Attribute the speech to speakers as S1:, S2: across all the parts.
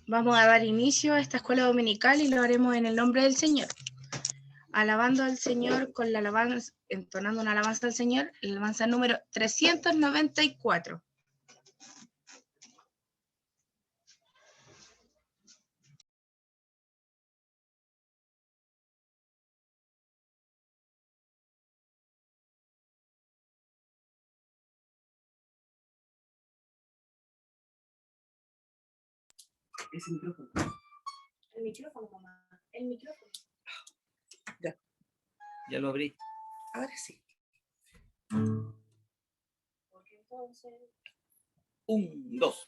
S1: Vamos a dar inicio a esta escuela dominical y lo haremos en el nombre del Señor. Alabando al Señor con la alabanza, entonando una alabanza al Señor, la alabanza número 394.
S2: Ese micrófono.
S1: El micrófono, mamá. El micrófono.
S2: Ya. Ya lo abrí. Ahora sí.
S1: Porque entonces...
S2: 1, 2.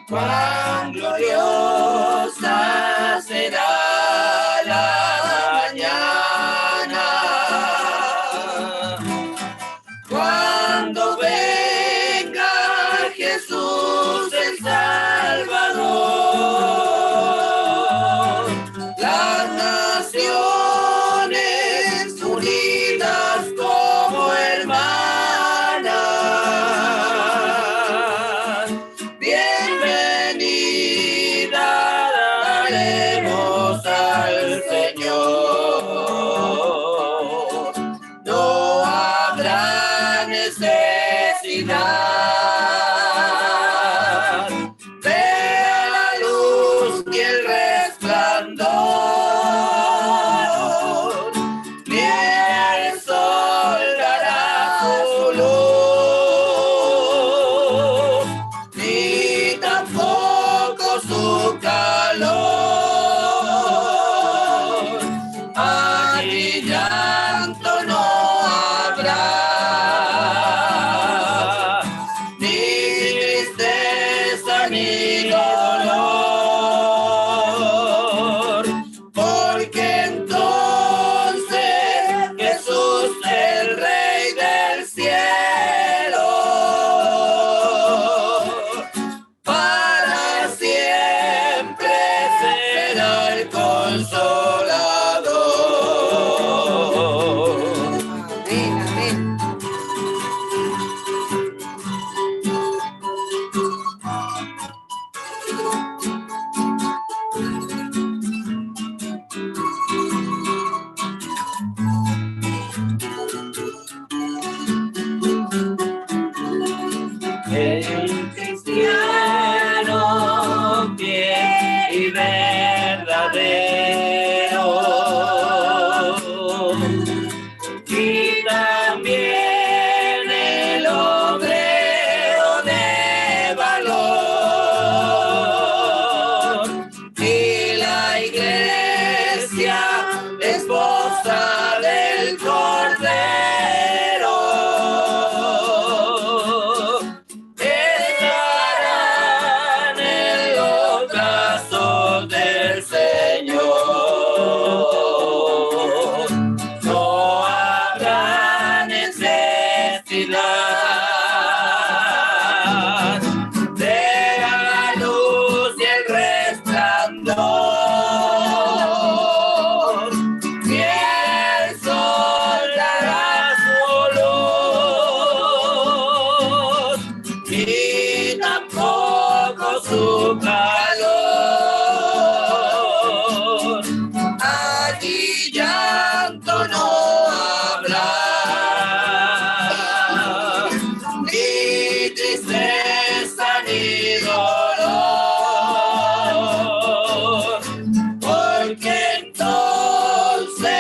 S2: Cuán gloriosa será la mañana cuando venga Jesús el Salvador. Las naciones unidas como hermanas, bienvenida daremos al Señor. No habrá necesidad de la luz ni el resplandor, ni el sol dará su luz, ni tampoco su calor. Allí llanto no habrá, ni tristeza ni dolor, porque entonces Jesús, el Rey del cielo, para siempre será el Consolador. Amén, amén. El cristiano fiel y verdadero, y también el obrero de valor, y la iglesia, esposa del Cordero, estarán en los brazos del Señor. No habrá necesidad de la luz y el resplandor, ni el sol dará su luz, ni tampoco su calor. Allí llanto no habrá, ni tristeza ni dolor, porque entonces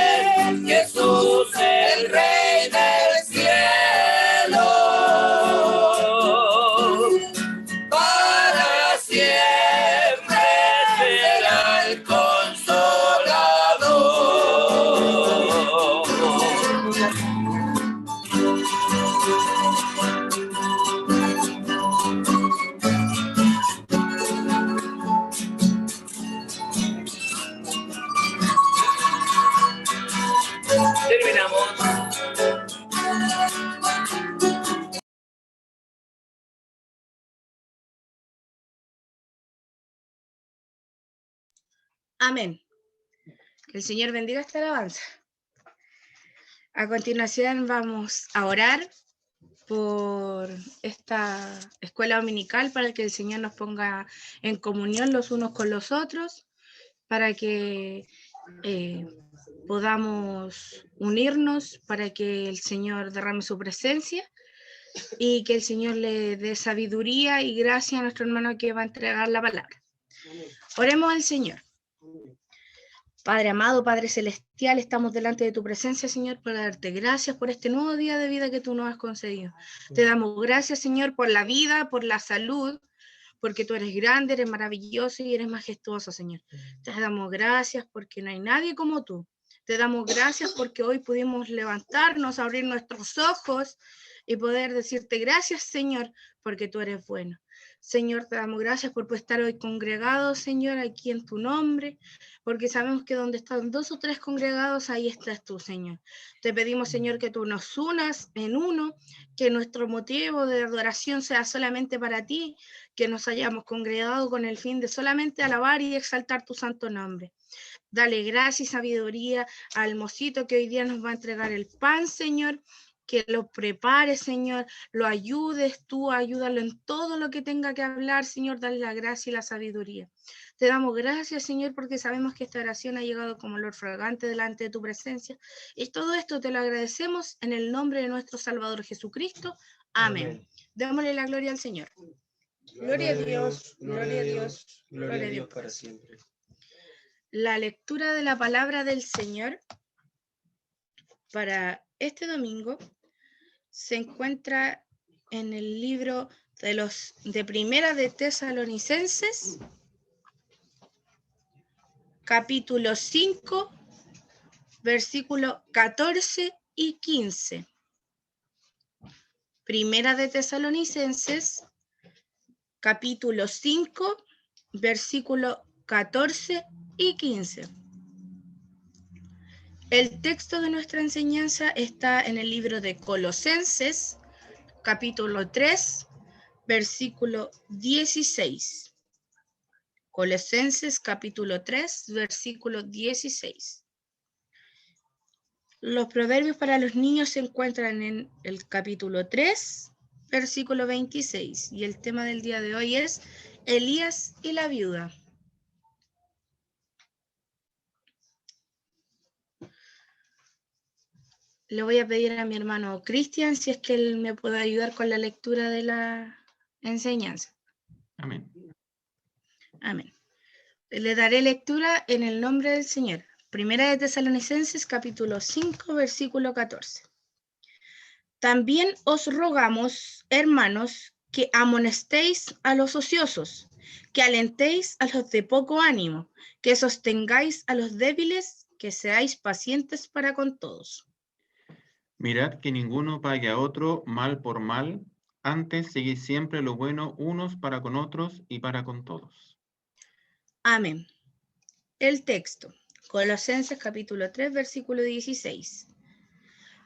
S2: Jesús, el Rey del cielo, para siempre
S1: Amén. Que el Señor bendiga esta alabanza. A continuación vamos a orar por esta escuela dominical para que el Señor nos ponga en comunión los unos con los otros, para que podamos unirnos, para que el Señor derrame su presencia y que el Señor le dé sabiduría y gracia a nuestro hermano que va a entregar la palabra. Oremos al Señor. Padre amado, Padre celestial, estamos delante de tu presencia, Señor, para darte gracias por este nuevo día de vida que tú nos has concedido. Te damos gracias, Señor, por la vida, por la salud, porque tú eres grande, eres maravilloso y eres majestuoso, Señor. Te damos gracias porque no hay nadie como tú. Te damos gracias porque hoy pudimos levantarnos, abrir nuestros ojos y poder decirte gracias, Señor, porque tú eres bueno. Señor, te damos gracias por estar hoy congregados, Señor, aquí en tu nombre, porque sabemos que donde están 2 o 3 congregados, ahí estás tú, Señor. Te pedimos, Señor, que tú nos unas en uno, que nuestro motivo de adoración sea solamente para ti, que nos hayamos congregado con el fin de solamente alabar y exaltar tu santo nombre. Dale gracia y sabiduría al mocito que hoy día nos va a entregar el pan, Señor, que lo prepares, Señor, lo ayudes tú, ayúdalo en todo lo que tenga que hablar, Señor, dale la gracia y la sabiduría. Te damos gracias, Señor, porque sabemos que esta oración ha llegado como olor fragante delante de tu presencia, y todo esto te lo agradecemos en el nombre de nuestro Salvador Jesucristo. Amén. Démosle la gloria al Señor. Gloria a Dios, gloria a Dios, gloria a Dios para siempre. La lectura de la palabra del Señor para este domingo se encuentra en el libro de Primera de Tesalonicenses, capítulo 5, versículos 14 y 15. Primera de Tesalonicenses, capítulo 5, versículo 14 y 15. El texto de nuestra enseñanza está en el libro de Colosenses, capítulo 3, versículo 16. Colosenses, capítulo 3, versículo 16. Los proverbios para los niños se encuentran en el capítulo 3, versículo 26. Y el tema del día de hoy es Elías y la viuda. Le voy a pedir a mi hermano Cristian si es que él me puede ayudar con la lectura de la enseñanza.
S3: Amén.
S1: Amén. Le daré lectura en el nombre del Señor. Primera de Tesalonicenses, capítulo 5, versículo 14. También os rogamos, hermanos, que amonestéis a los ociosos, que alentéis a los de poco ánimo, que sostengáis a los débiles, que seáis pacientes para con todos.
S3: Mirad que ninguno pague a otro mal por mal, antes seguid siempre lo bueno unos para con otros y para con todos.
S1: Amén. El texto, Colosenses capítulo 3, versículo 16.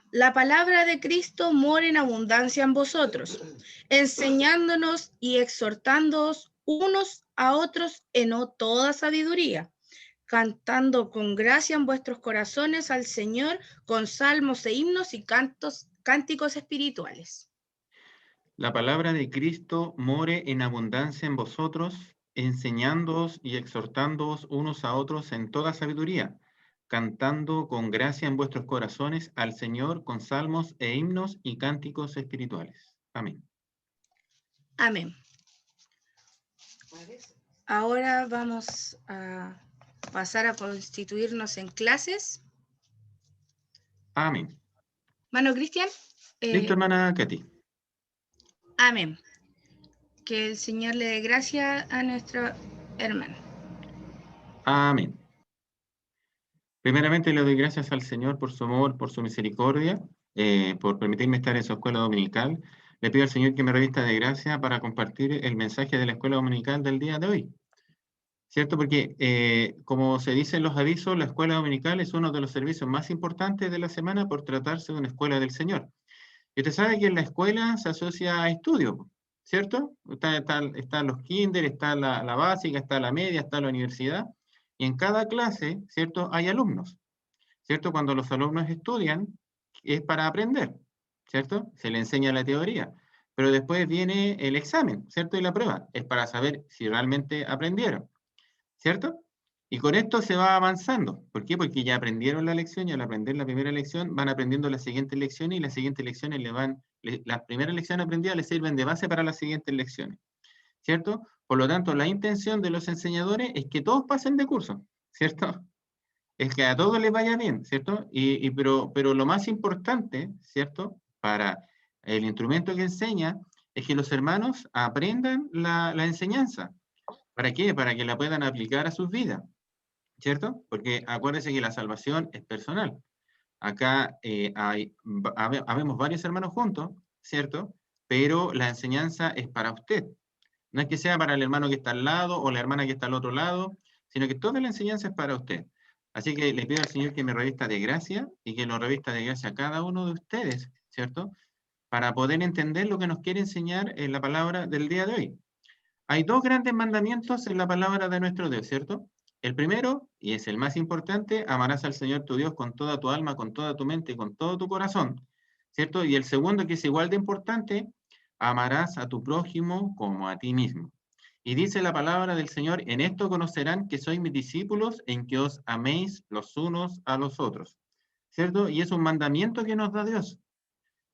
S1: La palabra de Cristo mora en abundancia en vosotros, enseñándonos y exhortándoos unos a otros en toda sabiduría, cantando con gracia en vuestros corazones al Señor con salmos e himnos y cánticos espirituales.
S3: La palabra de Cristo more en abundancia en vosotros, enseñándoos y exhortándoos unos a otros en toda sabiduría, cantando con gracia en vuestros corazones al Señor con salmos e himnos y cánticos espirituales. Amén.
S1: Amén. Ahora vamos a pasar a constituirnos en clases.
S3: Amén.
S1: Mano Cristian.
S3: Listo, hermana Katy.
S1: Amén. Que el Señor le dé gracia a nuestro hermano.
S3: Amén. Primeramente le doy gracias al Señor por su amor, por su misericordia, por permitirme estar en su escuela dominical. Le pido al Señor que me revista de gracia para compartir el mensaje de la escuela dominical del día de hoy. ¿Cierto? Porque, como se dice en los avisos, la escuela dominical es uno de los servicios más importantes de la semana por tratarse de una escuela del Señor. Y usted sabe que en la escuela se asocia a estudio, ¿cierto? Están los kinder, está la básica, está la media, está la universidad. Y en cada clase, ¿cierto?, hay alumnos, ¿cierto? Cuando los alumnos estudian, es para aprender, ¿cierto? Se le enseña la teoría, pero después viene el examen, ¿cierto? Y la prueba, es para saber si realmente aprendieron, ¿cierto? Y con esto se va avanzando. ¿Por qué? Porque ya aprendieron la lección y al aprender la primera lección van aprendiendo las siguientes lecciones y las siguientes lecciones las primeras lecciones aprendidas les sirven de base para las siguientes lecciones, ¿cierto? Por lo tanto, la intención de los enseñadores es que todos pasen de curso, ¿cierto? Es que a todos les vaya bien, ¿cierto? Pero lo más importante, ¿cierto? Para el instrumento que enseña es que los hermanos aprendan la enseñanza. ¿Para qué? Para que la puedan aplicar a sus vidas, ¿cierto? Porque acuérdense que la salvación es personal. Acá habemos varios hermanos juntos, ¿cierto? Pero la enseñanza es para usted. No es que sea para el hermano que está al lado o la hermana que está al otro lado, sino que toda la enseñanza es para usted. Así que le pido al Señor que me revista de gracia y que lo revista de gracia a cada uno de ustedes, ¿cierto? Para poder entender lo que nos quiere enseñar en la palabra del día de hoy. Hay dos grandes mandamientos en la palabra de nuestro Dios, ¿cierto? El primero, y es el más importante, amarás al Señor tu Dios con toda tu alma, con toda tu mente y con todo tu corazón, ¿cierto? Y el segundo, que es igual de importante, amarás a tu prójimo como a ti mismo. Y dice la palabra del Señor, en esto conocerán que sois mis discípulos, en que os améis los unos a los otros, ¿cierto? Y es un mandamiento que nos da Dios.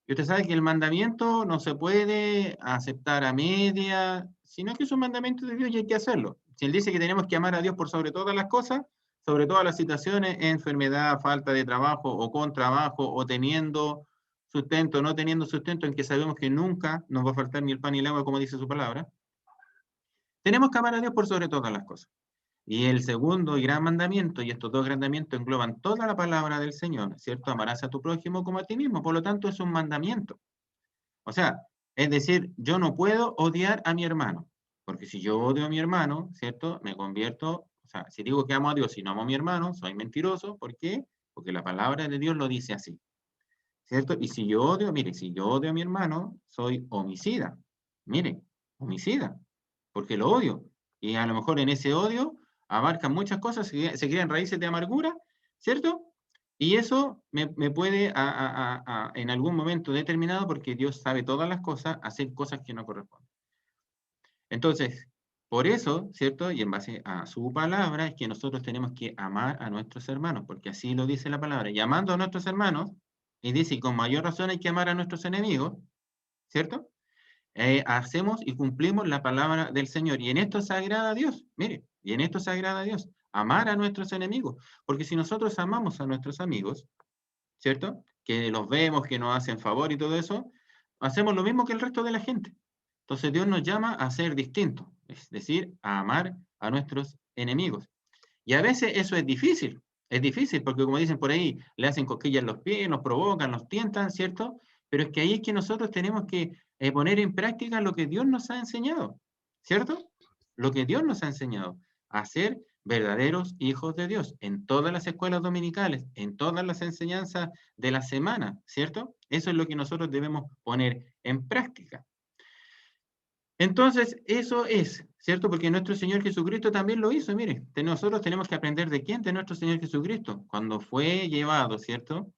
S3: Y usted sabe que el mandamiento no se puede aceptar a media, sino que es un mandamiento de Dios y hay que hacerlo. Si Él dice que tenemos que amar a Dios por sobre todas las cosas, sobre todas las situaciones, enfermedad, falta de trabajo o con trabajo o teniendo sustento, no teniendo sustento, en que sabemos que nunca nos va a faltar ni el pan ni el agua, como dice su palabra, tenemos que amar a Dios por sobre todas las cosas. Y el segundo y gran mandamiento, y estos dos mandamientos engloban toda la palabra del Señor, ¿cierto? Amarás a tu prójimo como a ti mismo, por lo tanto es un mandamiento. O sea, es decir, yo no puedo odiar a mi hermano, porque si yo odio a mi hermano, ¿cierto? Me convierto, o sea, si digo que amo a Dios y no amo a mi hermano, soy mentiroso. ¿Por qué? Porque la palabra de Dios lo dice así, ¿cierto? Y si yo odio, mire, si yo odio a mi hermano, soy homicida. Mire, homicida, porque lo odio. Y a lo mejor en ese odio abarcan muchas cosas, se crean raíces de amargura, ¿cierto? Y eso me puede, en algún momento determinado, porque Dios sabe todas las cosas, hacer cosas que no corresponden. Entonces, por eso, ¿cierto? Y en base a su palabra, es que nosotros tenemos que amar a nuestros hermanos, porque así lo dice la palabra. Y amando a nuestros hermanos, y dice, y con mayor razón hay que amar a nuestros enemigos, ¿cierto? Hacemos y cumplimos la palabra del Señor. Y en esto se agrada a Dios, mire, y en esto se agrada a Dios, amar a nuestros enemigos. Porque si nosotros amamos a nuestros amigos, ¿cierto? Que los vemos, que nos hacen favor y todo eso, hacemos lo mismo que el resto de la gente. Entonces Dios nos llama a ser distintos, es decir, a amar a nuestros enemigos. Y a veces eso es difícil porque como dicen por ahí, le hacen cosquillas en los pies, nos provocan, nos tientan, ¿cierto? Pero es que ahí es que nosotros tenemos que poner en práctica lo que Dios nos ha enseñado, ¿cierto? Lo que Dios nos ha enseñado, a ser verdaderos hijos de Dios en todas las escuelas dominicales, en todas las enseñanzas de la semana, ¿cierto? Eso es lo que nosotros debemos poner en práctica. Entonces, eso es, ¿cierto? Porque nuestro Señor Jesucristo también lo hizo, mire, nosotros tenemos que aprender de quién, de nuestro Señor Jesucristo. Cuando fue llevado, ¿cierto?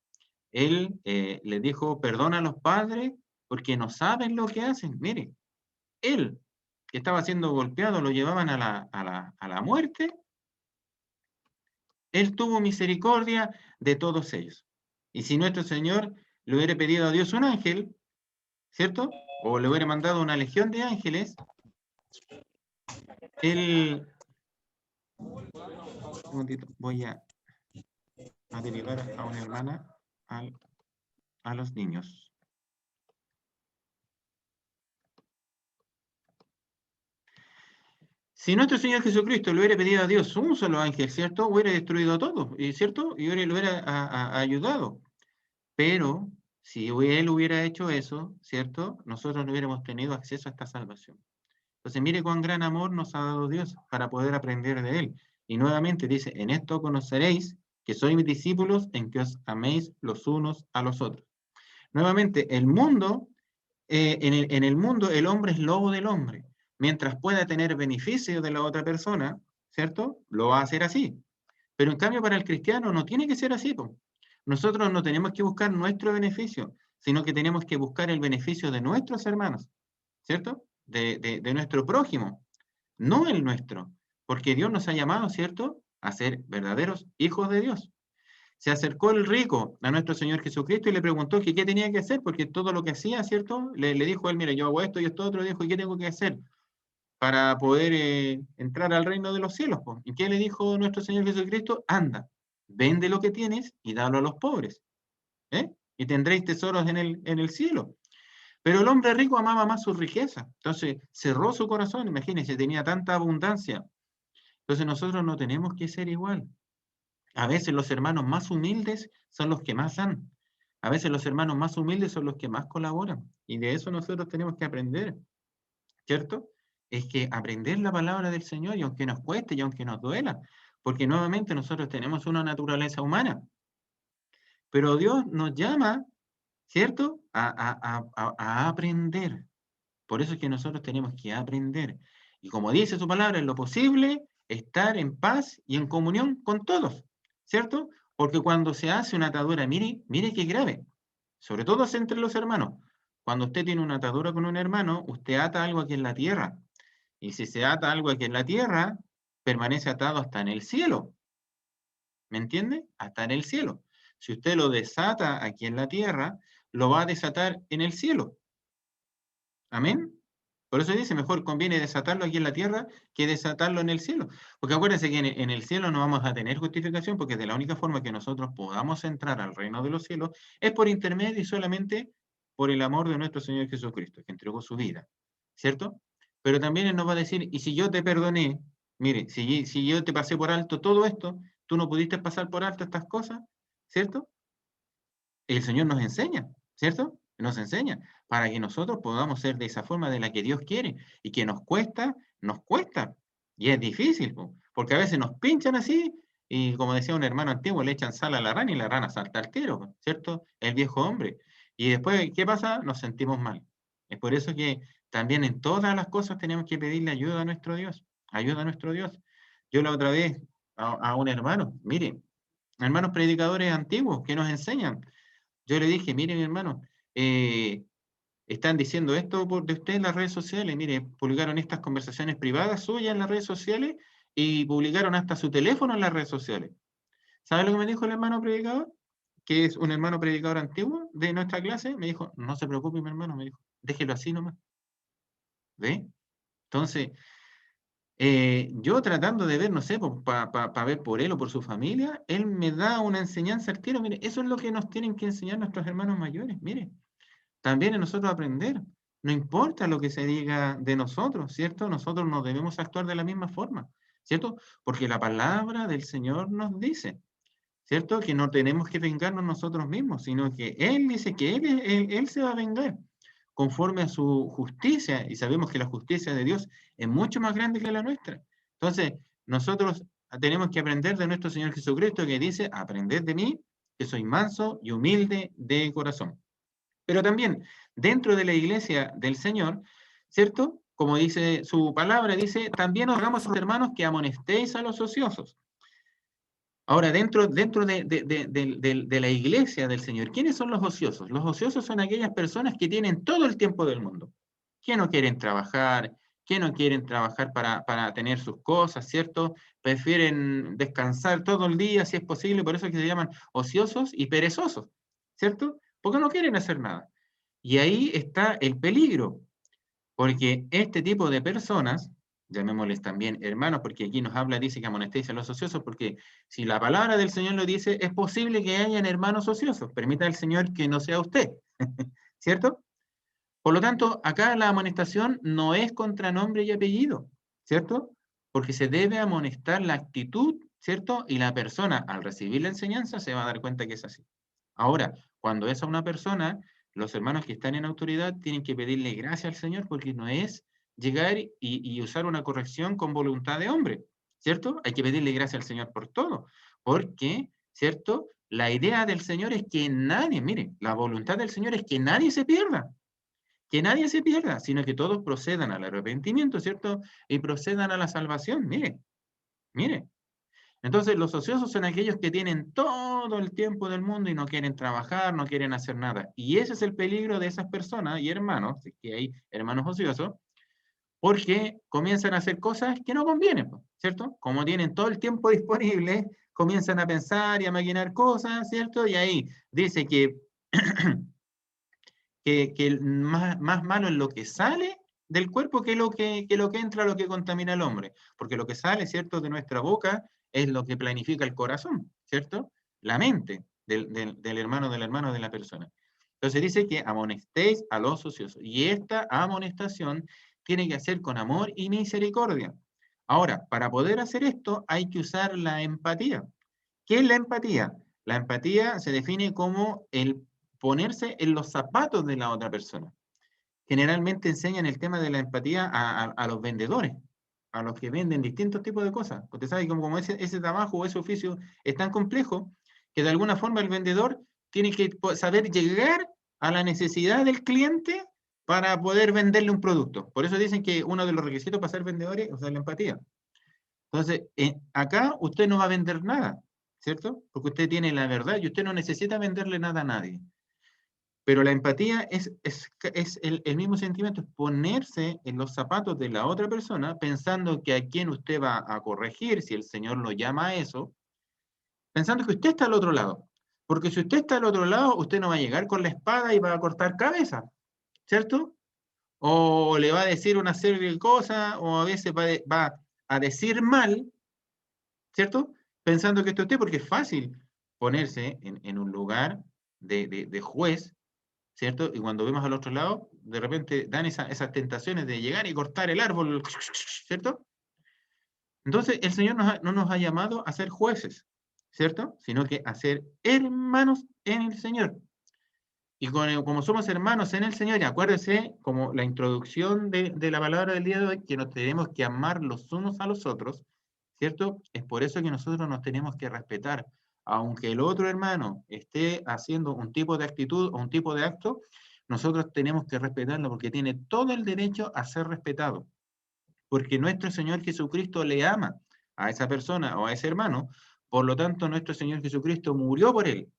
S3: Él le dijo, perdona a los padres porque no saben lo que hacen. Mire, él, que estaba siendo golpeado, lo llevaban a la muerte, él tuvo misericordia de todos ellos. Y si nuestro Señor le hubiera pedido a Dios un ángel, ¿cierto? O le hubiera mandado una legión de ángeles, él... Un momentito, voy a derivar a una hermana a los niños. Si nuestro Señor Jesucristo le hubiera pedido a Dios un solo ángel, ¿cierto? Hubiera destruido todo, ¿cierto? Y le hubiera ayudado. Pero si Él hubiera hecho eso, ¿cierto? Nosotros no hubiéramos tenido acceso a esta salvación. Entonces, mire cuán gran amor nos ha dado Dios para poder aprender de Él. Y nuevamente dice, en esto conoceréis que sois mis discípulos, en que os améis los unos a los otros. Nuevamente, el mundo, en el mundo el hombre es lobo del hombre. Mientras pueda tener beneficio de la otra persona, ¿cierto? Lo va a hacer así. Pero en cambio para el cristiano no tiene que ser así, po. Nosotros no tenemos que buscar nuestro beneficio, sino que tenemos que buscar el beneficio de nuestros hermanos, ¿cierto? De nuestro prójimo, no el nuestro, porque Dios nos ha llamado, ¿cierto?, a ser verdaderos hijos de Dios. Se acercó el rico a nuestro Señor Jesucristo y le preguntó que qué tenía que hacer, porque todo lo que hacía, ¿cierto? Le dijo él, mira, yo hago esto y esto otro, dijo, ¿y qué tengo que hacer para poder entrar al reino de los cielos? Po? ¿Y qué le dijo nuestro Señor Jesucristo? Anda, vende lo que tienes y dalo a los pobres, ¿eh? Y tendréis tesoros en el cielo. Pero el hombre rico amaba más su riqueza, entonces cerró su corazón, imagínense, tenía tanta abundancia. Entonces nosotros no tenemos que ser igual. A veces los hermanos más humildes son los que más dan. A veces los hermanos más humildes son los que más colaboran. Y de eso nosotros tenemos que aprender, ¿cierto? Es que aprender la palabra del Señor, y aunque nos cueste y aunque nos duela, porque nuevamente nosotros tenemos una naturaleza humana, pero Dios nos llama, ¿cierto?, a aprender. Por eso es que nosotros tenemos que aprender. Y como dice su palabra, en lo posible, estar en paz y en comunión con todos, ¿cierto? Porque cuando se hace una atadura, mire, mire qué grave, sobre todo es entre los hermanos. Cuando usted tiene una atadura con un hermano, usted ata algo aquí en la tierra. Y si se ata algo aquí en la tierra, permanece atado hasta en el cielo. ¿Me entiende? Hasta en el cielo. Si usted lo desata aquí en la tierra, lo va a desatar en el cielo. Amén. Por eso dice, mejor conviene desatarlo aquí en la tierra que desatarlo en el cielo. Porque acuérdense que en el cielo no vamos a tener justificación, porque de la única forma que nosotros podamos entrar al reino de los cielos es por intermedio y solamente por el amor de nuestro Señor Jesucristo, que entregó su vida, ¿cierto? Pero también Él nos va a decir, y si yo te perdoné, mire, si yo te pasé por alto todo esto, tú no pudiste pasar por alto estas cosas, ¿cierto? El Señor nos enseña, ¿cierto? Nos enseña para que nosotros podamos ser de esa forma de la que Dios quiere y que nos cuesta, nos cuesta. Y es difícil, porque a veces nos pinchan así y como decía un hermano antiguo, le echan sal a la rana y la rana salta al tiro, ¿cierto? El viejo hombre. Y después, ¿qué pasa? Nos sentimos mal. Es por eso que también en todas las cosas tenemos que pedirle ayuda a nuestro Dios, ayuda a nuestro Dios. Yo la otra vez a un hermano, mire, hermanos predicadores antiguos que nos enseñan, yo le dije, mire mi hermano, están diciendo esto de usted en las redes sociales, mire, publicaron estas conversaciones privadas suyas en las redes sociales y publicaron hasta su teléfono en las redes sociales. ¿Sabe lo que me dijo el hermano predicador? Que es un hermano predicador antiguo de nuestra clase. Me dijo, no se preocupe mi hermano, me dijo, déjelo así nomás. ¿Ve? Entonces, yo tratando de ver, no sé, para ver por él o por su familia, él me da una enseñanza al tiro. Mire, eso es lo que nos tienen que enseñar nuestros hermanos mayores. Mire, también en nosotros aprender. No importa lo que se diga de nosotros, ¿cierto? Nosotros no debemos actuar de la misma forma, ¿cierto? Porque la palabra del Señor nos dice, ¿cierto? Que no tenemos que vengarnos nosotros mismos, sino que Él dice que Él se va a vengar conforme a su justicia, y sabemos que la justicia de Dios es mucho más grande que la nuestra. Entonces, nosotros tenemos que aprender de nuestro Señor Jesucristo, que dice, aprended de mí, que soy manso y humilde de corazón. Pero también dentro de la iglesia del Señor, ¿cierto? Como dice su palabra, dice, también os rogamos, hermanos, que amonestéis a los ociosos. Ahora, dentro de la iglesia del Señor, ¿quiénes son los ociosos? Los ociosos son aquellas personas que tienen todo el tiempo del mundo, que no quieren trabajar, para tener sus cosas, ¿cierto? Prefieren descansar todo el día, si es posible, por eso es que se llaman ociosos y perezosos, ¿cierto? Porque no quieren hacer nada. Y ahí está el peligro, porque este tipo de personas, llamémosles también hermanos, porque aquí nos habla, dice que amonestéis a los ociosos, porque si la palabra del Señor lo dice, es posible que hayan hermanos ociosos. Permita al Señor que no sea usted, ¿cierto? Por lo tanto, acá la amonestación no es contra nombre y apellido, ¿cierto? Porque se debe amonestar la actitud, ¿cierto? Y la persona, al recibir la enseñanza, se va a dar cuenta que es así. Ahora, cuando es a una persona, los hermanos que están en autoridad tienen que pedirle gracia al Señor, porque no es llegar y usar una corrección con voluntad de hombre, ¿cierto? Hay que pedirle gracia al Señor por todo, porque, ¿cierto? La idea del Señor es que nadie, mire, la voluntad del Señor es que nadie se pierda, sino que todos procedan al arrepentimiento, ¿cierto? Y procedan a la salvación, mire. Mire. Entonces, los ociosos son aquellos que tienen todo el tiempo del mundo y no quieren trabajar, no quieren hacer nada. Y ese es el peligro de esas personas y hermanos, que hay hermanos ociosos, porque comienzan a hacer cosas que no convienen, ¿cierto? Como tienen todo el tiempo disponible, comienzan a pensar y a maquinar cosas, ¿cierto? Y ahí dice que, que más malo es lo que sale del cuerpo que lo que entra, lo que contamina al hombre. Porque lo que sale, ¿cierto?, de nuestra boca es lo que planifica el corazón, ¿cierto? La mente del hermano de la persona. Entonces dice que amonestéis a los ociosos. Y esta amonestación tiene que hacer con amor y misericordia. Ahora, para poder hacer esto hay que usar la empatía. ¿Qué es la empatía? La empatía se define como el ponerse en los zapatos de la otra persona. Generalmente enseñan el tema de la empatía a los vendedores, a los que venden distintos tipos de cosas. Usted sabe como ese trabajo o ese oficio es tan complejo que de alguna forma el vendedor tiene que saber llegar a la necesidad del cliente para poder venderle un producto. Por eso dicen que uno de los requisitos para ser vendedor es usar la empatía. Entonces, acá usted no va a vender nada, ¿cierto? Porque usted tiene la verdad y usted no necesita venderle nada a nadie. Pero la empatía es el mismo sentimiento, es ponerse en los zapatos de la otra persona, pensando que a quien usted va a corregir, si el Señor lo llama a eso, pensando que usted está al otro lado. Porque si usted está al otro lado, usted no va a llegar con la espada y va a cortar cabeza, ¿cierto? O le va a decir una serie de cosas, o a veces va a decir mal, ¿cierto? Pensando que esto es usted, porque es fácil ponerse en un lugar de juez, ¿cierto? Y cuando vemos al otro lado, de repente dan esas tentaciones de llegar y cortar el árbol, ¿cierto? Entonces, el Señor no nos ha llamado a ser jueces, ¿cierto? Sino que a ser hermanos en el Señor. Y como somos hermanos en el Señor, y acuérdese, como la introducción de la palabra del día de hoy, que nos tenemos que amar los unos a los otros, ¿cierto? Es por eso que nosotros nos tenemos que respetar. Aunque el otro hermano esté haciendo un tipo de actitud o un tipo de acto, nosotros tenemos que respetarlo porque tiene todo el derecho a ser respetado. Porque nuestro Señor Jesucristo le ama a esa persona o a ese hermano, por lo tanto nuestro Señor Jesucristo murió por él.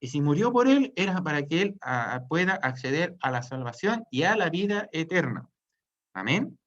S3: Y si murió por él, era para que él pueda acceder a la salvación y a la vida eterna. Amén.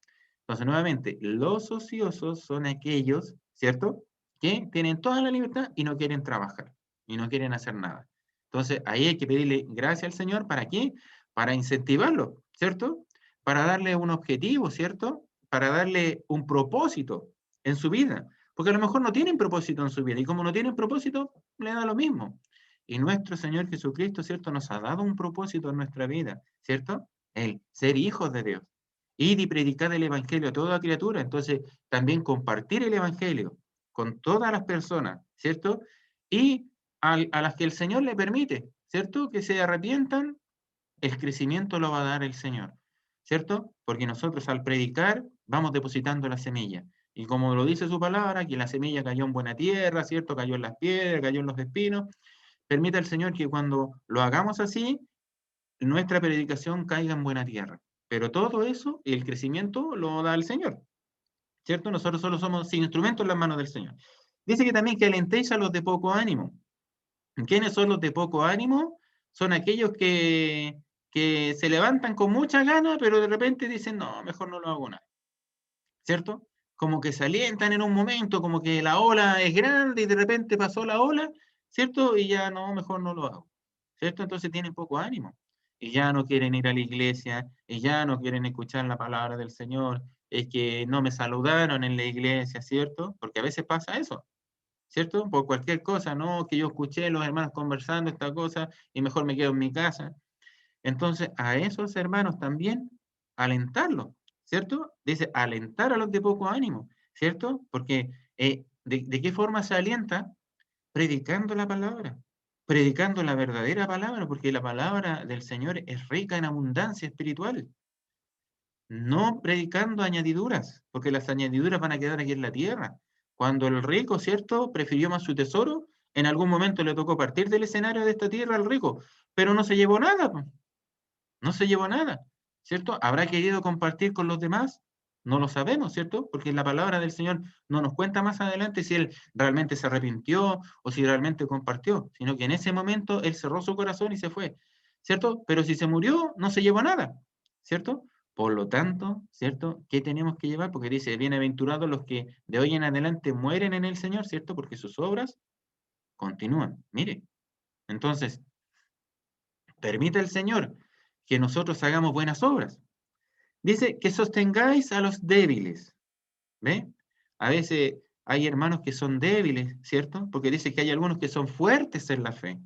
S3: Entonces, nuevamente, los ociosos son aquellos, ¿cierto?, que tienen toda la libertad y no quieren trabajar, y no quieren hacer nada. Entonces, ahí hay que pedirle gracias al Señor, ¿para qué? Para incentivarlo, ¿cierto? Para darle un objetivo, ¿cierto? Para darle un propósito en su vida. Porque a lo mejor no tienen propósito en su vida, y como no tienen propósito, le da lo mismo. Y nuestro Señor Jesucristo, ¿cierto?, nos ha dado un propósito en nuestra vida, ¿cierto? El ser hijos de Dios. Ir y predicar el Evangelio a toda criatura. Entonces, también compartir el Evangelio con todas las personas, ¿cierto? Y a las que el Señor le permite, ¿cierto?, que se arrepientan, el crecimiento lo va a dar el Señor, ¿cierto? Porque nosotros al predicar vamos depositando la semilla. Y como lo dice su palabra, que la semilla cayó en buena tierra, ¿cierto? Cayó en las piedras, cayó en los espinos. Permita el Señor que cuando lo hagamos así, nuestra predicación caiga en buena tierra. Pero todo eso, el crecimiento lo da el Señor, ¿cierto? Nosotros solo somos instrumentos en las manos del Señor. Dice que también que alentéis a los de poco ánimo. ¿Quiénes son los de poco ánimo? Son aquellos que se levantan con mucha gana, pero de repente dicen, no, mejor no lo hago nada, ¿cierto? Como que se alientan en un momento, como que la ola es grande y de repente pasó la ola, ¿cierto? Y ya no, mejor no lo hago, ¿cierto? Entonces tienen poco ánimo y ya no quieren ir a la iglesia y ya no quieren escuchar la palabra del Señor, es que no me saludaron en la iglesia, ¿cierto? Porque a veces pasa eso, ¿cierto? Por cualquier cosa, ¿no? Que yo escuché a los hermanos conversando esta cosa y mejor me quedo en mi casa. Entonces, a esos hermanos también alentarlos, ¿cierto? Dice, alentar a los de poco ánimo, ¿cierto? Porque ¿de qué forma se alienta? Predicando la palabra, predicando la verdadera palabra, porque la palabra del Señor es rica en abundancia espiritual. No predicando añadiduras, porque las añadiduras van a quedar aquí en la tierra. Cuando el rico, ¿cierto?, prefirió más su tesoro, en algún momento le tocó partir del escenario de esta tierra al rico, pero no se llevó nada, no se llevó nada, ¿cierto? ¿Habrá querido compartir con los demás? No lo sabemos, ¿cierto? Porque la palabra del Señor no nos cuenta más adelante si él realmente se arrepintió o si realmente compartió, sino que en ese momento él cerró su corazón y se fue, ¿cierto? Pero si se murió, no se llevó nada, ¿cierto? Por lo tanto, ¿cierto? ¿Qué tenemos que llevar? Porque dice, bienaventurados los que de hoy en adelante mueren en el Señor, ¿cierto? Porque sus obras continúan. Mire, entonces, permite el Señor que nosotros hagamos buenas obras. Dice que sostengáis a los débiles. ¿Ve? A veces hay hermanos que son débiles, ¿cierto? Porque dice que hay algunos que son fuertes en la fe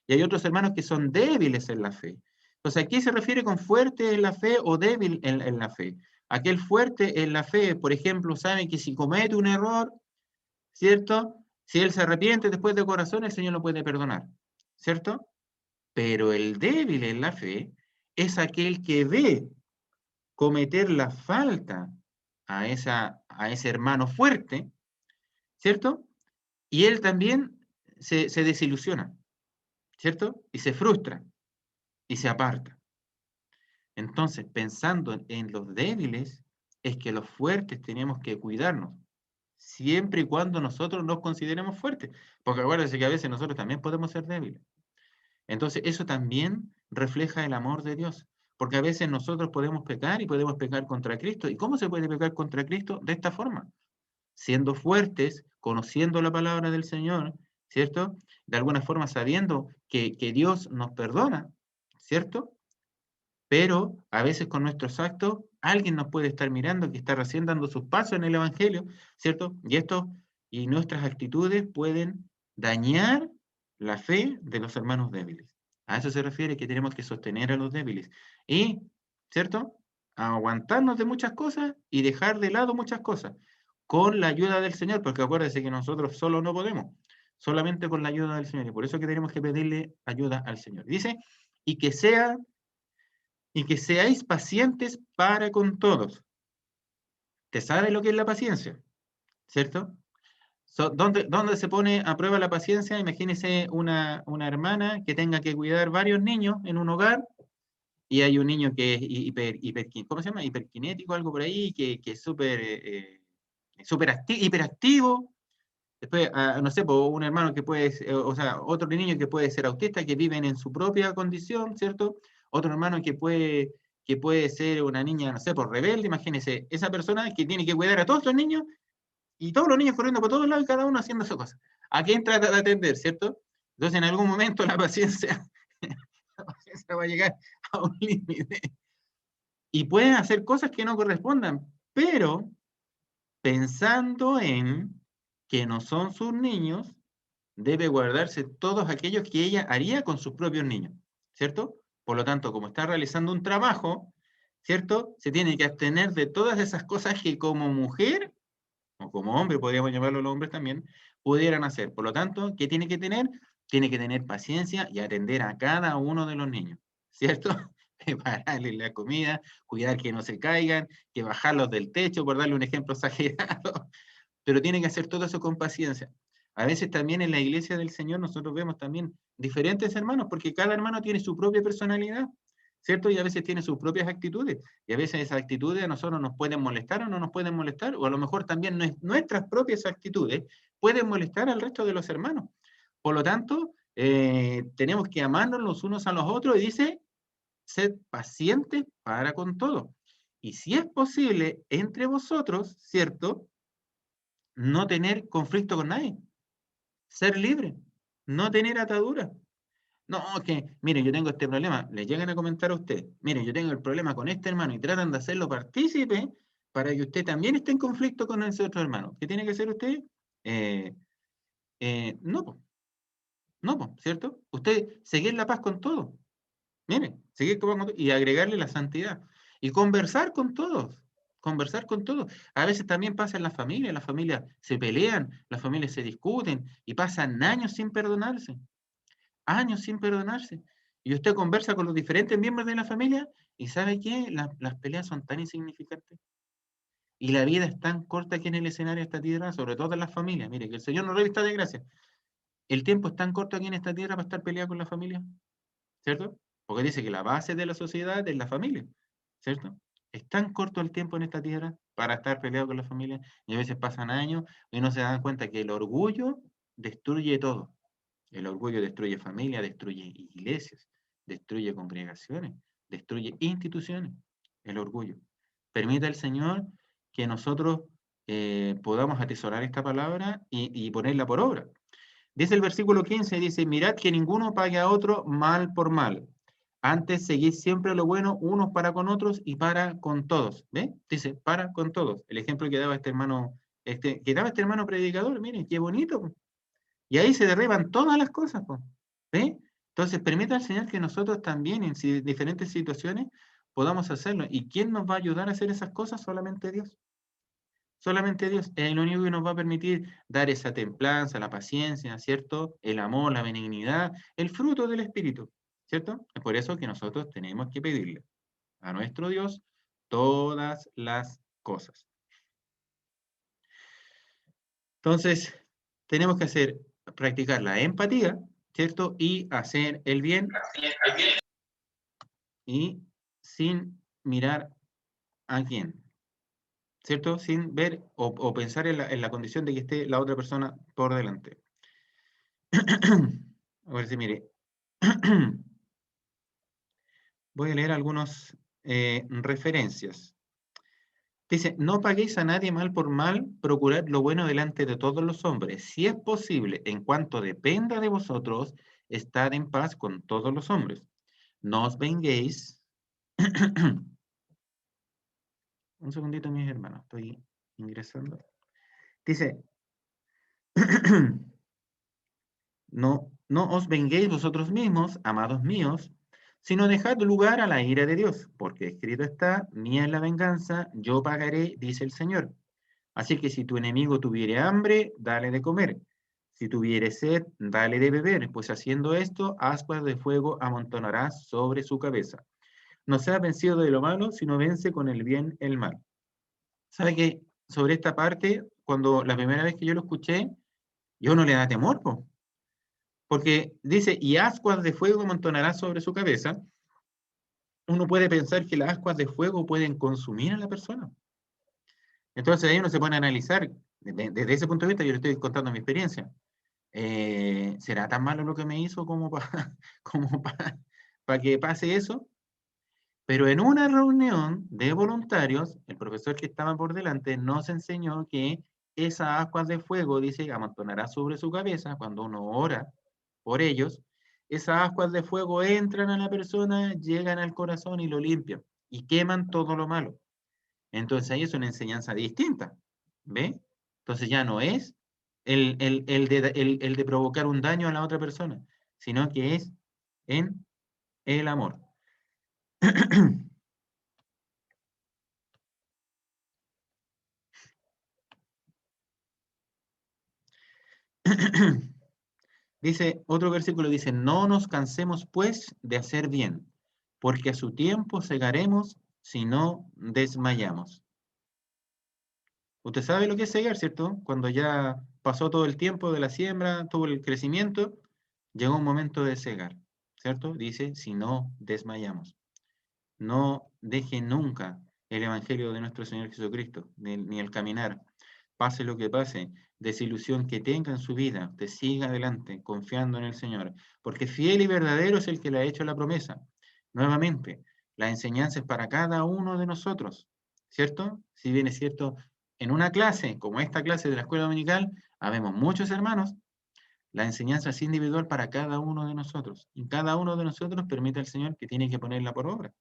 S3: y hay otros hermanos que son débiles en la fe. Entonces, ¿a qué se refiere con fuerte en la fe o débil en la fe? Aquel fuerte en la fe, por ejemplo, sabe que si comete un error, ¿cierto? Si él se arrepiente después de corazón, el Señor lo puede perdonar, ¿cierto? Pero el débil en la fe es aquel que ve cometer la falta a ese hermano fuerte, ¿cierto? Y él también se desilusiona, ¿cierto? Y se frustra y se aparta. Entonces, pensando en los débiles, es que los fuertes tenemos que cuidarnos, siempre y cuando nosotros nos consideremos fuertes, porque acuérdense que a veces nosotros también podemos ser débiles. Entonces, eso también refleja el amor de Dios, porque a veces nosotros podemos pecar y podemos pecar contra Cristo. ¿Y cómo se puede pecar contra Cristo? De esta forma, siendo fuertes, conociendo la palabra del Señor, ¿cierto? De alguna forma sabiendo que Dios nos perdona, ¿cierto? Pero a veces con nuestros actos alguien nos puede estar mirando que está recién dando sus pasos en el Evangelio, ¿cierto? Y nuestras actitudes pueden dañar la fe de los hermanos débiles. A eso se refiere que tenemos que sostener a los débiles. Y, ¿cierto? Aguantarnos de muchas cosas y dejar de lado muchas cosas con la ayuda del Señor, porque acuérdense que nosotros solo no podemos, solamente con la ayuda del Señor. Y por eso que tenemos que pedirle ayuda al Señor. Dice, y que sea y que seáis pacientes para con todos. ¿Te sabe lo que es la paciencia? ¿Cierto? ¿Dónde se pone a prueba la paciencia? Imagínese una hermana que tenga que cuidar varios niños en un hogar y hay un niño que es ¿cómo se llama? Hiperkinético, algo por ahí, que es hiperactivo. Después, no sé, un hermano que puede, o sea, otro niño que puede ser autista, que viven en su propia condición, ¿cierto? Otro hermano que puede ser una niña, no sé, por rebelde, imagínese, esa persona que tiene que cuidar a todos los niños y todos los niños corriendo por todos lados y cada uno haciendo su cosa. ¿A quién trata de atender, cierto? Entonces, en algún momento la paciencia va a llegar a un límite y pueden hacer cosas que no correspondan, pero pensando en que no son sus niños, debe guardarse todos aquellos que ella haría con sus propios niños, ¿cierto? Por lo tanto, como está realizando un trabajo, ¿cierto? Se tiene que abstener de todas esas cosas que como mujer, o como hombre, podríamos llamarlo los hombres también, pudieran hacer. Por lo tanto, ¿qué tiene que tener? Tiene que tener paciencia y atender a cada uno de los niños, ¿cierto? Prepararles la comida, cuidar que no se caigan, que bajarlos del techo, por darle un ejemplo exagerado, pero tiene que hacer todo eso con paciencia. A veces también en la iglesia del Señor nosotros vemos también diferentes hermanos, porque cada hermano tiene su propia personalidad, ¿cierto? Y a veces tiene sus propias actitudes, y a veces esas actitudes a nosotros nos pueden molestar o no nos pueden molestar, o a lo mejor también nuestras propias actitudes pueden molestar al resto de los hermanos. Por lo tanto, tenemos que amarnos los unos a los otros, y dice, sed pacientes para con todo. Y si es posible, entre vosotros, ¿cierto? No tener conflicto con nadie, ser libre, no tener atadura. No, que, mire, yo tengo este problema, le llegan a comentar a usted, mire, yo tengo el problema con este hermano y tratan de hacerlo partícipe para que usted también esté en conflicto con ese otro hermano. ¿Qué tiene que hacer usted? Eh, no, po, no, po, ¿cierto? Usted seguir la paz con todo. Mire, seguir con todo y agregarle la santidad. Y conversar con todos. A veces también pasa en las familias se pelean, las familias se discuten y pasan años sin perdonarse. Y usted conversa con los diferentes miembros de la familia y ¿sabe qué? Las peleas son tan insignificantes. Y la vida es tan corta aquí en el escenario de esta tierra, sobre todo en las familias. Mire, que el Señor nos revista de gracia. El tiempo es tan corto aquí en esta tierra para estar peleado con la familia, ¿cierto? Porque dice que la base de la sociedad es la familia, ¿cierto? Es tan corto el tiempo en esta tierra para estar peleado con la familia, y a veces pasan años y no se dan cuenta que el orgullo destruye todo. El orgullo destruye familia, destruye iglesias, destruye congregaciones, destruye instituciones. El orgullo. Permita el Señor que nosotros podamos atesorar esta palabra y ponerla por obra. Dice el versículo 15, dice, mirad que ninguno pague a otro mal por mal. Antes seguid siempre lo bueno unos para con otros y para con todos. ¿Ve? Dice, para con todos. El ejemplo que daba este hermano, predicador, miren, qué bonito. Y ahí se derriban todas las cosas. ¿Ve? Entonces, permita al Señor que nosotros también en diferentes situaciones podamos hacerlo. ¿Y quién nos va a ayudar a hacer esas cosas? Solamente Dios. Solamente Dios es el único que nos va a permitir dar esa templanza, la paciencia, ¿cierto? El amor, la benignidad, el fruto del Espíritu, ¿cierto? Es por eso que nosotros tenemos que pedirle a nuestro Dios todas las cosas. Entonces, tenemos que practicar la empatía, ¿cierto? Y hacer el bien. Y sin mirar a quién. ¿Cierto? Sin ver o pensar en la condición de que esté la otra persona por delante. A ver si mire. Voy a leer algunas referencias. Dice, no paguéis a nadie mal por mal, procurad lo bueno delante de todos los hombres. Si es posible, en cuanto dependa de vosotros, estad en paz con todos los hombres. No os venguéis. Un segundito, mis hermanos, estoy ingresando. Dice, no os venguéis vosotros mismos, amados míos, sino dejad lugar a la ira de Dios, porque escrito está, mía es la venganza, yo pagaré, dice el Señor. Así que si tu enemigo tuviere hambre, dale de comer. Si tuviere sed, dale de beber, pues haciendo esto, ascuas de fuego amontonarás sobre su cabeza. No seas vencido de lo malo, sino vence con el bien el mal. ¿Sabe que sobre esta parte, cuando la primera vez que yo lo escuché, yo no le da temor, po? Porque dice, y ascuas de fuego amontonarás sobre su cabeza. Uno puede pensar que las ascuas de fuego pueden consumir a la persona. Entonces ahí uno se pone a analizar, desde ese punto de vista yo le estoy contando mi experiencia. ¿Será tan malo lo que me hizo como para que pase eso? Pero en una reunión de voluntarios, el profesor que estaba por delante nos enseñó que esas ascuas de fuego, dice, amontonará sobre su cabeza cuando uno ora por ellos. Esas ascuas de fuego entran a la persona, llegan al corazón y lo limpian y queman todo lo malo. Entonces ahí es una enseñanza distinta, ¿ve? Entonces ya no es el de provocar un daño a la otra persona, sino que es en el amor. Dice, otro versículo dice, no nos cansemos pues de hacer bien, porque a su tiempo segaremos si no desmayamos. Usted sabe lo que es segar, ¿cierto? Cuando ya pasó todo el tiempo de la siembra, todo el crecimiento, llegó un momento de segar, ¿cierto? Dice, si no desmayamos. No deje nunca el Evangelio de nuestro Señor Jesucristo, ni el caminar. Pase lo que pase, desilusión que tenga en su vida, usted siga adelante, confiando en el Señor, porque fiel y verdadero es el que le ha hecho la promesa. Nuevamente, la enseñanza es para cada uno de nosotros, ¿cierto? Si bien es cierto, en una clase, como esta clase de la escuela dominical, habemos muchos hermanos, la enseñanza es individual para cada uno de nosotros, y cada uno de nosotros permite al Señor que tiene que ponerla por obra.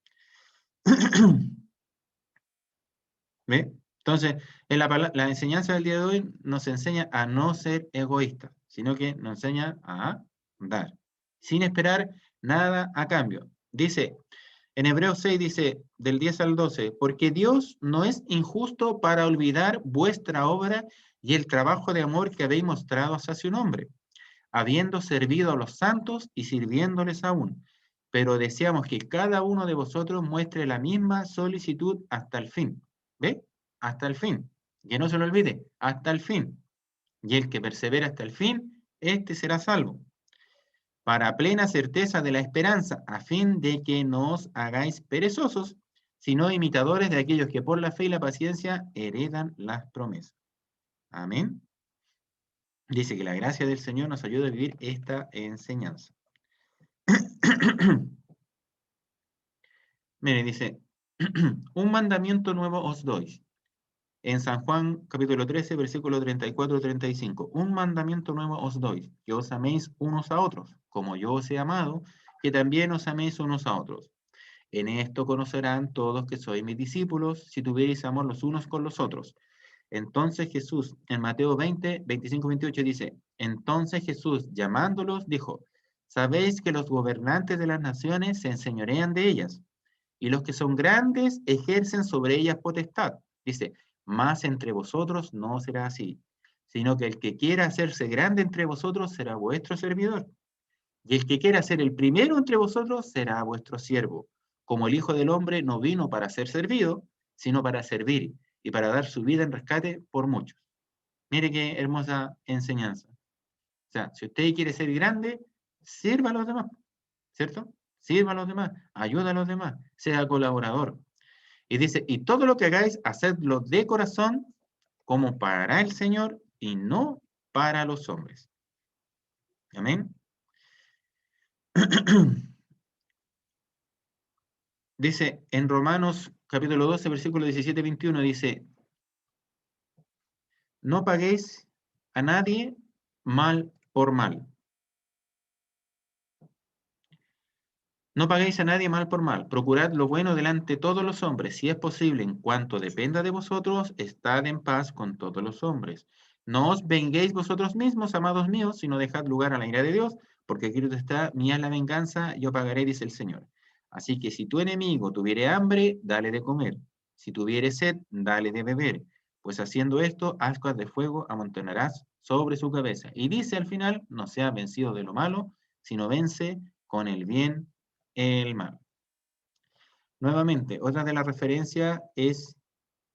S3: ¿Ve? Entonces, la enseñanza del día de hoy nos enseña a no ser egoístas, sino que nos enseña a dar, sin esperar nada a cambio. Dice, en Hebreos 6 dice, del 10 al 12, porque Dios no es injusto para olvidar vuestra obra y el trabajo de amor que habéis mostrado hacia su nombre, habiendo servido a los santos y sirviéndoles aún. Pero deseamos que cada uno de vosotros muestre la misma solicitud hasta el fin. ¿Ve? Hasta el fin. Que no se lo olvide, hasta el fin. Y el que persevera hasta el fin, este será salvo. Para plena certeza de la esperanza, a fin de que no os hagáis perezosos, sino imitadores de aquellos que por la fe y la paciencia heredan las promesas. Amén. Dice que la gracia del Señor nos ayuda a vivir esta enseñanza. Mire, dice, un mandamiento nuevo os doy. En San Juan capítulo 13, versículo 34-35. Un mandamiento nuevo os doy, que os améis unos a otros, como yo os he amado, que también os améis unos a otros. En esto conocerán todos que sois mis discípulos, si tuvierais amor los unos con los otros. Entonces Jesús, en Mateo 20, 25-28 dice, entonces Jesús, llamándolos, dijo, sabéis que los gobernantes de las naciones se enseñorean de ellas, y los que son grandes ejercen sobre ellas potestad. Dice, mas entre vosotros no será así, sino que el que quiera hacerse grande entre vosotros será vuestro servidor. Y el que quiera ser el primero entre vosotros será vuestro siervo. Como el Hijo del Hombre no vino para ser servido, sino para servir y para dar su vida en rescate por muchos. Mire qué hermosa enseñanza. O sea, si usted quiere ser grande, sirva a los demás, ¿cierto? Sirva a los demás, ayuda a los demás, sea colaborador. Y dice, y todo lo que hagáis, hacedlo de corazón, como para el Señor y no para los hombres. Amén. Dice en Romanos capítulo 12, versículo 17-21, dice, no paguéis a nadie mal por mal. No paguéis a nadie mal por mal. Procurad lo bueno delante de todos los hombres. Si es posible, en cuanto dependa de vosotros, estad en paz con todos los hombres. No os venguéis vosotros mismos, amados míos, sino dejad lugar a la ira de Dios, porque escrito está, mía es la venganza, yo pagaré, dice el Señor. Así que si tu enemigo tuviere hambre, dale de comer. Si tuviere sed, dale de beber. Pues haciendo esto, ascuas de fuego amontonarás sobre su cabeza. Y dice al final, no sea vencido de lo malo, sino vence con el bien el mal. Nuevamente, otra de las referencias es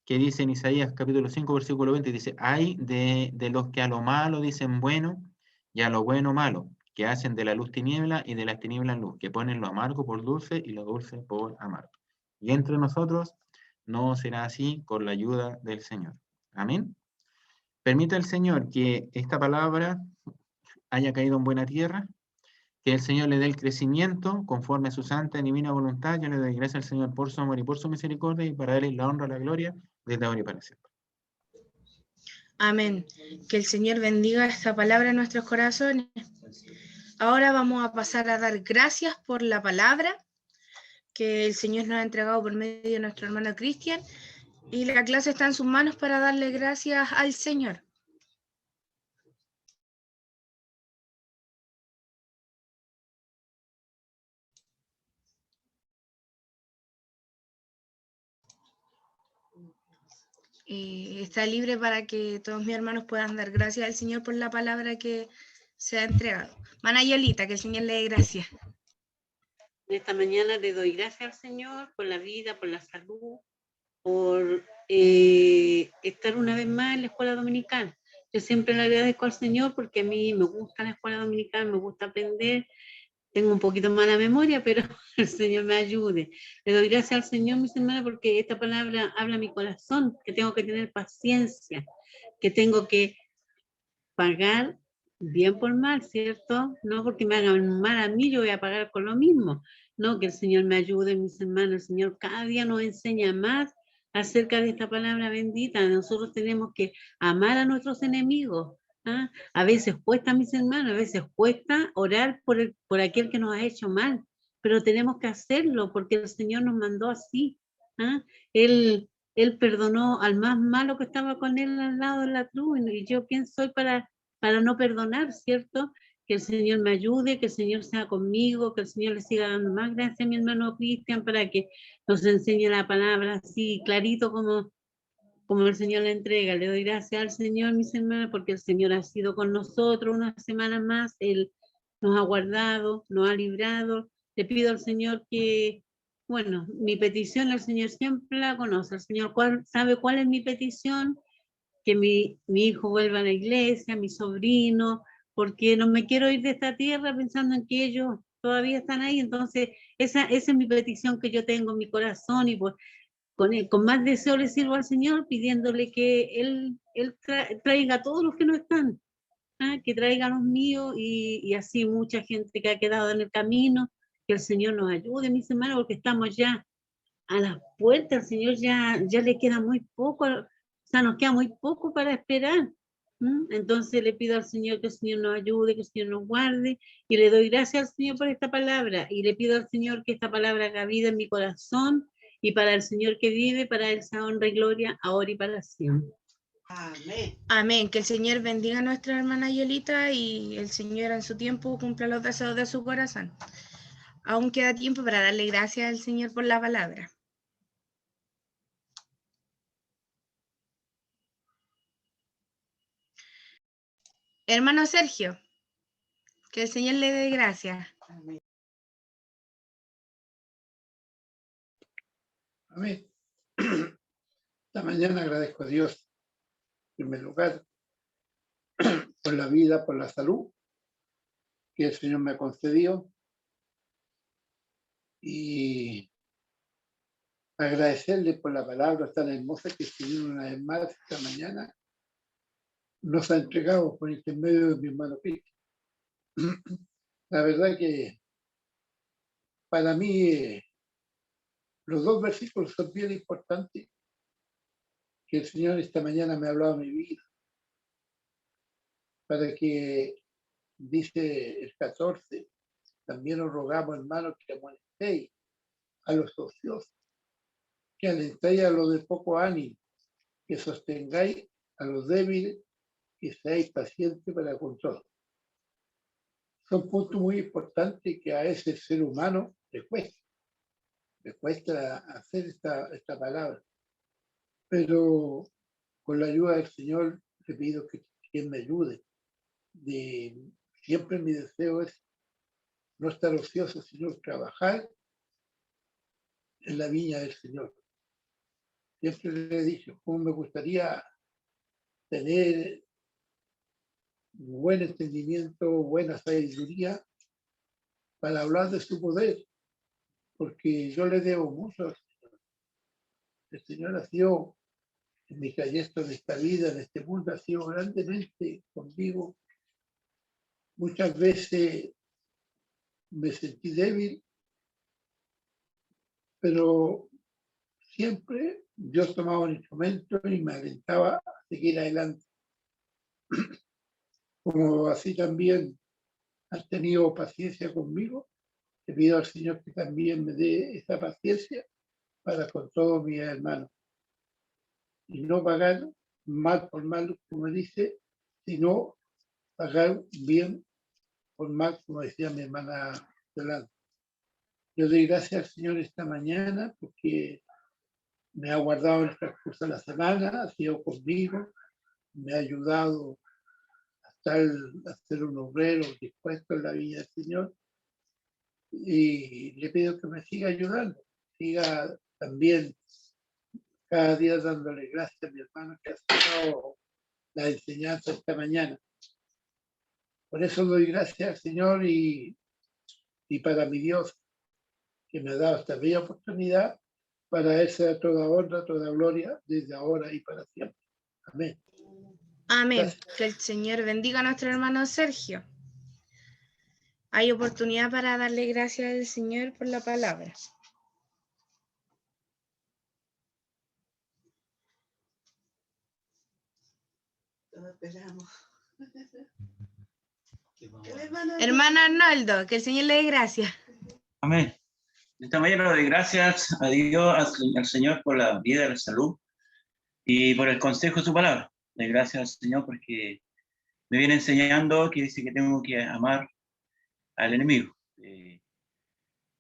S3: que dice en Isaías capítulo 5, versículo 20, dice, hay de los que a lo malo dicen bueno y a lo bueno malo, que hacen de la luz tiniebla y de las tinieblas luz, que ponen lo amargo por dulce y lo dulce por amargo. Y entre nosotros no será así con la ayuda del Señor. Amén. Permita el Señor que esta palabra haya caído en buena tierra, que el Señor le dé el crecimiento conforme a su santa y divina voluntad. Yo le doy gracias al Señor por su amor y por su misericordia y para darle la honra y la gloria desde ahora y para siempre.
S1: Amén. Que el Señor bendiga esta palabra en nuestros corazones. Ahora vamos a pasar a dar gracias por la palabra que el Señor nos ha entregado por medio de nuestro hermano Cristian. Y la clase está en sus manos para darle gracias al Señor. Está libre para que todos mis hermanos puedan dar gracias al Señor por la palabra que se ha entregado. Mana Yolita, que el Señor le dé gracias.
S4: En esta mañana le doy gracias al Señor por la vida, por la salud, por estar una vez más en la escuela dominical. Yo siempre le agradezco al Señor porque a mí me gusta la escuela dominical, me gusta aprender. Tengo un poquito mala memoria, pero el Señor me ayude. Le doy gracias al Señor, mis hermanos, porque esta palabra habla a mi corazón, que tengo que tener paciencia, que tengo que pagar bien por mal, ¿cierto? No porque me hagan mal a mí, yo voy a pagar con lo mismo. No, que el Señor me ayude, mis hermanos. El Señor cada día nos enseña más acerca de esta palabra bendita. Nosotros tenemos que amar a nuestros enemigos. ¿Ah? A veces cuesta, mis hermanos, a veces cuesta orar por aquel que nos ha hecho mal, pero tenemos que hacerlo porque el Señor nos mandó así. ¿Ah? Él perdonó al más malo que estaba con él al lado de la cruz, y yo quién soy para no perdonar, ¿cierto? Que el Señor me ayude, que el Señor sea conmigo, que el Señor le siga dando más gracias a mi hermano Cristian para que nos enseñe la palabra así clarito como el Señor le entrega. Le doy gracias al Señor, mis hermanos, porque el Señor ha sido con nosotros una semana más. Él nos ha guardado, nos ha librado. Le pido al Señor que, bueno, mi petición el Señor siempre la conoce. El Señor sabe cuál es mi petición, que mi hijo vuelva a la iglesia, mi sobrino, porque no me quiero ir de esta tierra pensando en que ellos todavía están ahí. Entonces, esa es mi petición que yo tengo en mi corazón, y pues con más deseo le sirvo al Señor, pidiéndole que Él traiga a todos los que no están, que traiga a los míos, y así mucha gente que ha quedado en el camino, que el Señor nos ayude, mis hermanos, porque estamos ya a las puertas, al Señor ya le queda muy poco, o sea, nos queda muy poco para esperar. Entonces le pido al Señor que el Señor nos ayude, que el Señor nos guarde, y le doy gracias al Señor por esta palabra, y le pido al Señor que esta palabra haga vida en mi corazón, y para el Señor que vive, para Él sea honra y gloria, ahora y para siempre.
S5: Amén.
S1: Amén. Que el Señor bendiga a nuestra hermana Yolita y el Señor en su tiempo cumpla los deseos de su corazón. Aún queda tiempo para darle gracias al Señor por la palabra. Hermano Sergio, que el Señor le dé gracias.
S5: Amén.
S6: Amén. Esta mañana agradezco a Dios, en primer lugar, por la vida, por la salud que el Señor me concedió, y agradecerle por la palabra tan hermosa que el Señor una vez más esta mañana nos ha entregado por intermedio de mi hermano Cristo. La verdad que para mí los dos versículos son bien importantes que el Señor esta mañana me ha hablado de mi vida, para que, dice el 14, también os rogamos, hermanos, que amonestéis a los ociosos, que alentéis a los de poco ánimo, que sostengáis a los débiles, que seáis pacientes para con todos. Son puntos muy importantes que a ese ser humano le cuesta hacer esta palabra. Pero con la ayuda del Señor le pido que me ayude. Siempre mi deseo es no estar ocioso, sino trabajar en la viña del Señor. Siempre le he dicho cómo me gustaría tener buen entendimiento, buena sabiduría para hablar de su poder, porque yo le debo mucho al Señor. El Señor ha sido, en mi trayecto en esta vida, en este mundo, ha sido grandemente conmigo. Muchas veces me sentí débil, pero siempre Dios tomaba un instrumento y me alentaba a seguir adelante. Como así también has tenido paciencia conmigo, le pido al Señor que también me dé esa paciencia para con todos mis hermanos. Y no pagar mal por mal, como dice, sino pagar bien por mal, como decía mi hermana Yolanda. Yo doy gracias al Señor esta mañana porque me ha guardado en el transcurso de la semana, ha sido conmigo, me ha ayudado a ser un obrero dispuesto en la vida del Señor, y le pido que me siga ayudando, siga también cada día dándole gracias a mi hermano que ha aceptado la enseñanza esta mañana. Por eso doy gracias al Señor y para mi Dios, que me ha dado esta bella oportunidad, para Él sea toda honra, toda gloria, desde ahora y para siempre. Amén.
S1: Amén.
S6: Gracias.
S1: Que el Señor bendiga a nuestro hermano Sergio. Hay oportunidad para darle gracias al Señor por la palabra.
S5: Todos esperamos.
S1: Hermano Arnoldo, que el Señor le dé gracias.
S2: Amén. Esta mañana le doy gracias a Dios, al Señor, por la vida, la salud y por el consejo de su palabra. Le doy gracias al Señor porque me viene enseñando que dice que tengo que amar al enemigo. Le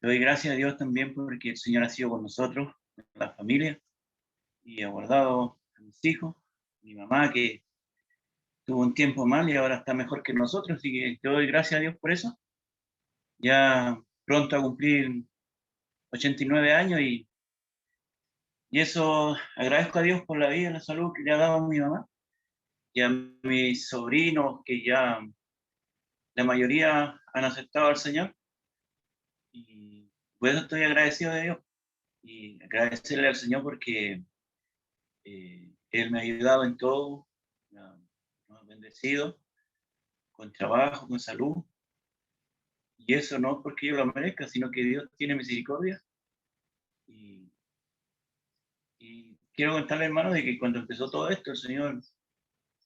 S2: doy gracias a Dios también porque el Señor ha sido con nosotros, con la familia, y ha guardado a mis hijos, mi mamá que tuvo un tiempo mal y ahora está mejor que nosotros, así que te doy gracias a Dios por eso. Ya pronto a cumplir 89 años y eso agradezco a Dios por la vida y la salud que le ha dado a mi mamá y a mis sobrinos que ya la mayoría han aceptado al Señor. Y por eso estoy agradecido de Dios. Y agradecerle al Señor porque Él me ha ayudado en todo, nos ha bendecido con trabajo, con salud. Y eso no porque yo lo merezca, sino que Dios tiene misericordia. Y quiero contarle, hermano, de que cuando empezó todo esto, el Señor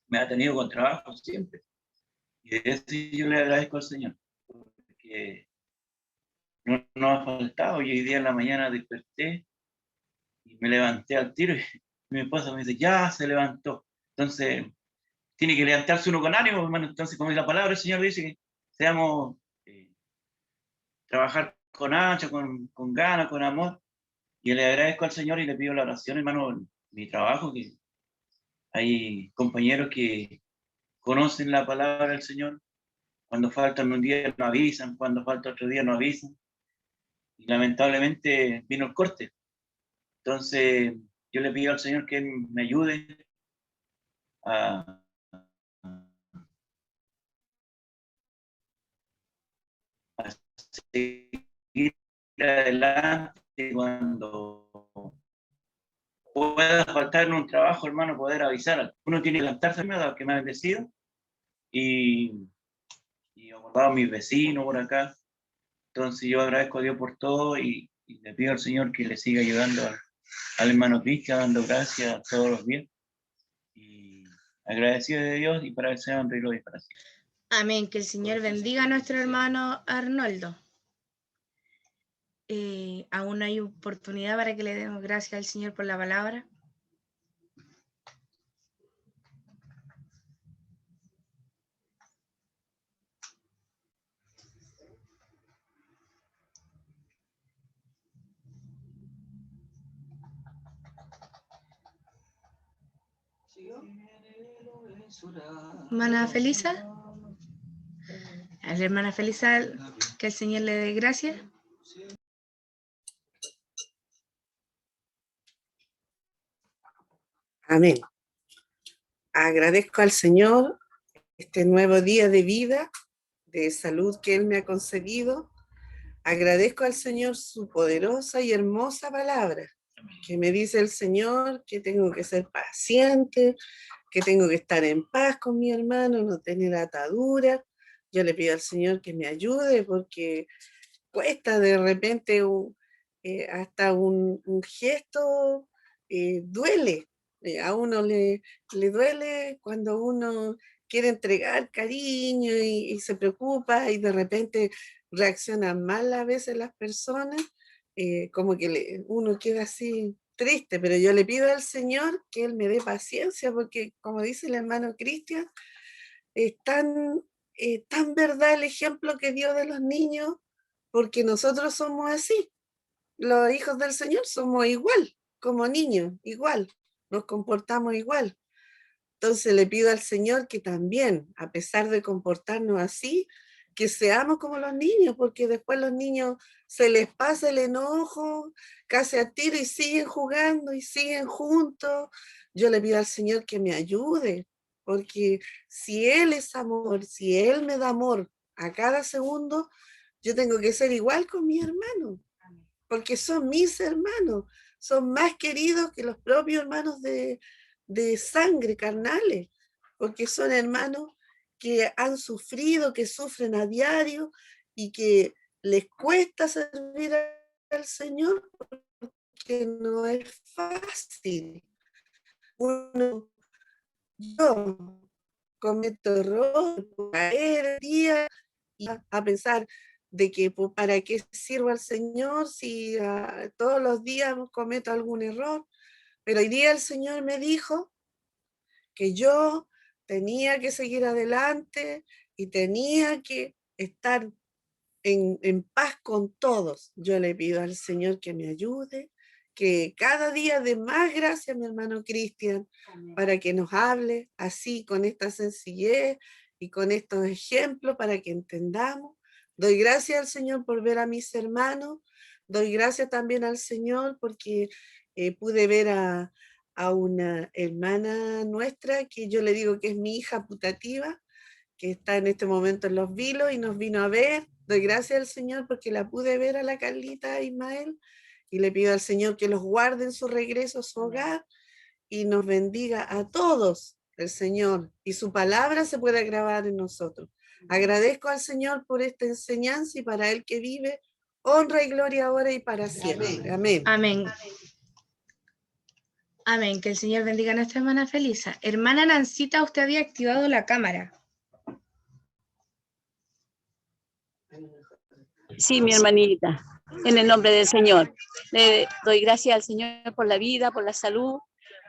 S2: me ha tenido con trabajo siempre. Y de eso yo le agradezco al Señor, porque no ha faltado. Y hoy día en la mañana desperté y me levanté al tiro y mi esposa me dice, ya se levantó. Entonces, tiene que levantarse uno con ánimo, hermano. Entonces, como la palabra del Señor dice, que seamos, trabajar con ancha, con ganas, con amor. Y le agradezco al Señor y le pido la oración, hermano, en mi trabajo, que hay compañeros que conocen la palabra del Señor. Cuando faltan un día no avisan, cuando falta otro día no avisan. Y lamentablemente vino el corte. Entonces, yo le pido al Señor que me ayude a seguir adelante cuando pueda faltar en un trabajo, hermano, poder avisar. Uno tiene que levantarse, que me ha bendecido, y acordado a mis vecinos por acá. Entonces yo agradezco a Dios por todo y le pido al Señor que le siga ayudando al hermano Cristian, dando gracias todos los días. Y agradecido de Dios y para que sea honra y gloria para siempre.
S1: Amén. Que el Señor bendiga a nuestro hermano Arnoldo. Aún hay oportunidad para que le demos gracias al Señor por la palabra. Hermana Felisa. A la hermana Felisa, que el Señor le dé gracias.
S5: Amén. Agradezco al Señor este nuevo día de vida, de salud que Él me ha concedido. Agradezco al Señor su poderosa y hermosa palabra, que me dice el Señor que tengo que ser paciente, que tengo que estar en paz con mi hermano, no tener atadura. Yo le pido al Señor que me ayude porque cuesta de repente hasta un gesto, duele. A uno le duele cuando uno quiere entregar cariño y se preocupa y de repente reaccionan mal a veces las personas, como que uno queda así triste, pero yo le pido al Señor que Él me dé paciencia porque como dice el hermano Cristian, es tan verdad el ejemplo que dio de los niños, porque nosotros somos así, los hijos del Señor somos igual, como niños, igual, nos comportamos igual. Entonces le pido al Señor que también, a pesar de comportarnos así, que seamos como los niños, porque después los niños se les pasa el enojo, casi a tiro y siguen jugando y siguen juntos. Yo le pido al Señor que me ayude, porque si Él es amor, si Él me da amor a cada segundo, yo tengo que ser igual con mi hermano, porque son mis hermanos, son más queridos que los propios hermanos de sangre, carnales, porque son hermanos que han sufrido, que sufren a diario y que les cuesta servir al Señor porque no es fácil. Yo cometo errores, caer día y a pensar de que para qué sirvo al Señor si todos los días cometo algún error. Pero hoy día el Señor me dijo que yo tenía que seguir adelante y tenía que estar en paz con todos. Yo le pido al Señor que me ayude, que cada día dé más gracias a mi hermano Cristian para que nos hable así, con esta sencillez y con estos ejemplos para que entendamos. Doy gracias al Señor por ver a mis hermanos. Doy gracias también al Señor porque pude ver a una hermana nuestra que yo le digo que es mi hija putativa, que está en este momento en Los Vilos y nos vino a ver Doy gracias al Señor porque la pude ver a la Carlita Ismael y le pido al Señor que los guarde en su regreso a su hogar y nos bendiga a todos el Señor y su palabra se pueda grabar en nosotros. Agradezco al Señor por esta enseñanza y para Él que vive, honra y gloria ahora y para siempre. Amén.
S1: Amén. Amén. Que el Señor bendiga a nuestra hermana Felisa. Hermana Nancita, usted había activado la cámara.
S7: Sí, mi hermanita, en el nombre del Señor. Le doy gracias al Señor por la vida, por la salud,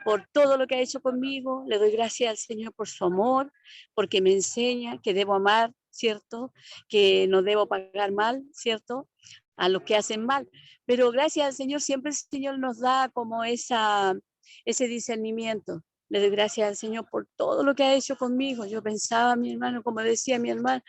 S7: por todo lo que ha hecho conmigo. Le doy gracias al Señor por su amor, porque me enseña que debo amar, ¿cierto? Que no debo pagar mal, ¿cierto? A los que hacen mal. Pero gracias al Señor, siempre el Señor nos da como ese discernimiento. Le doy gracias al Señor por todo lo que ha hecho conmigo. Yo pensaba, mi hermano, como decía mi hermano,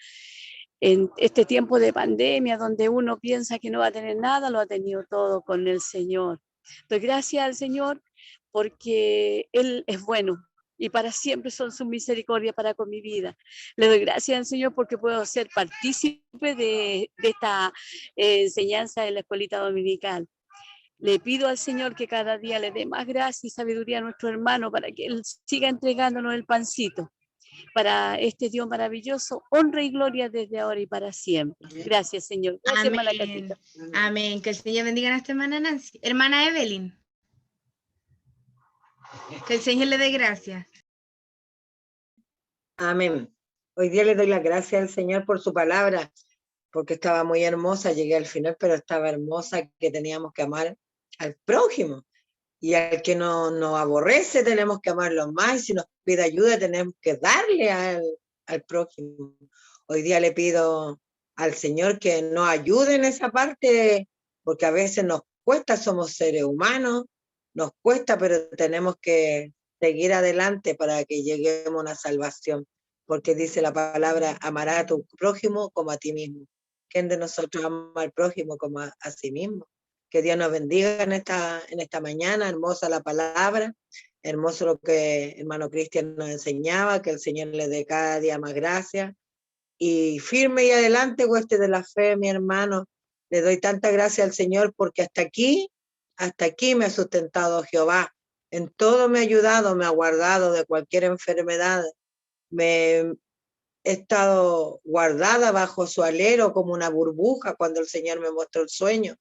S7: en este tiempo de pandemia, donde uno piensa que no va a tener nada, lo ha tenido todo con el Señor. Doy gracias al Señor porque Él es bueno y para siempre son sus misericordias para con mi vida. Le doy gracias al Señor porque puedo ser partícipe de esta enseñanza de la escuelita dominical. Le pido al Señor que cada día le dé más gracia y sabiduría a nuestro hermano para que Él siga entregándonos el pancito. Para este Dios maravilloso, honra y gloria desde ahora y para siempre. Gracias, Señor. Gracias, hermana Catita.
S1: Amén. Que el Señor bendiga a nuestra hermana Nancy. Hermana Evelyn. Que el Señor le dé gracias.
S8: Amén. Hoy día le doy las gracias al Señor por su palabra, porque estaba muy hermosa, llegué al final, pero estaba hermosa, que teníamos que amar al prójimo. Y al que nos aborrece tenemos que amarlo más, y si nos pide ayuda tenemos que darle al prójimo. Hoy día le pido al Señor que nos ayude en esa parte, porque a veces nos cuesta, somos seres humanos, nos cuesta, pero tenemos que seguir adelante para que lleguemos a una salvación, porque dice la palabra, amará a tu prójimo como a ti mismo. ¿Quién de nosotros ama al prójimo como a sí mismo? Que Dios nos bendiga en esta mañana, hermosa la palabra, hermoso lo que hermano Cristian nos enseñaba, que el Señor le dé cada día más gracia. Y firme y adelante, hueste de la fe, mi hermano, le doy tanta gracia al Señor porque hasta aquí me ha sustentado Jehová. En todo me ha ayudado, me ha guardado de cualquier enfermedad. He estado guardada bajo su alero como una burbuja cuando el Señor me mostró el sueño.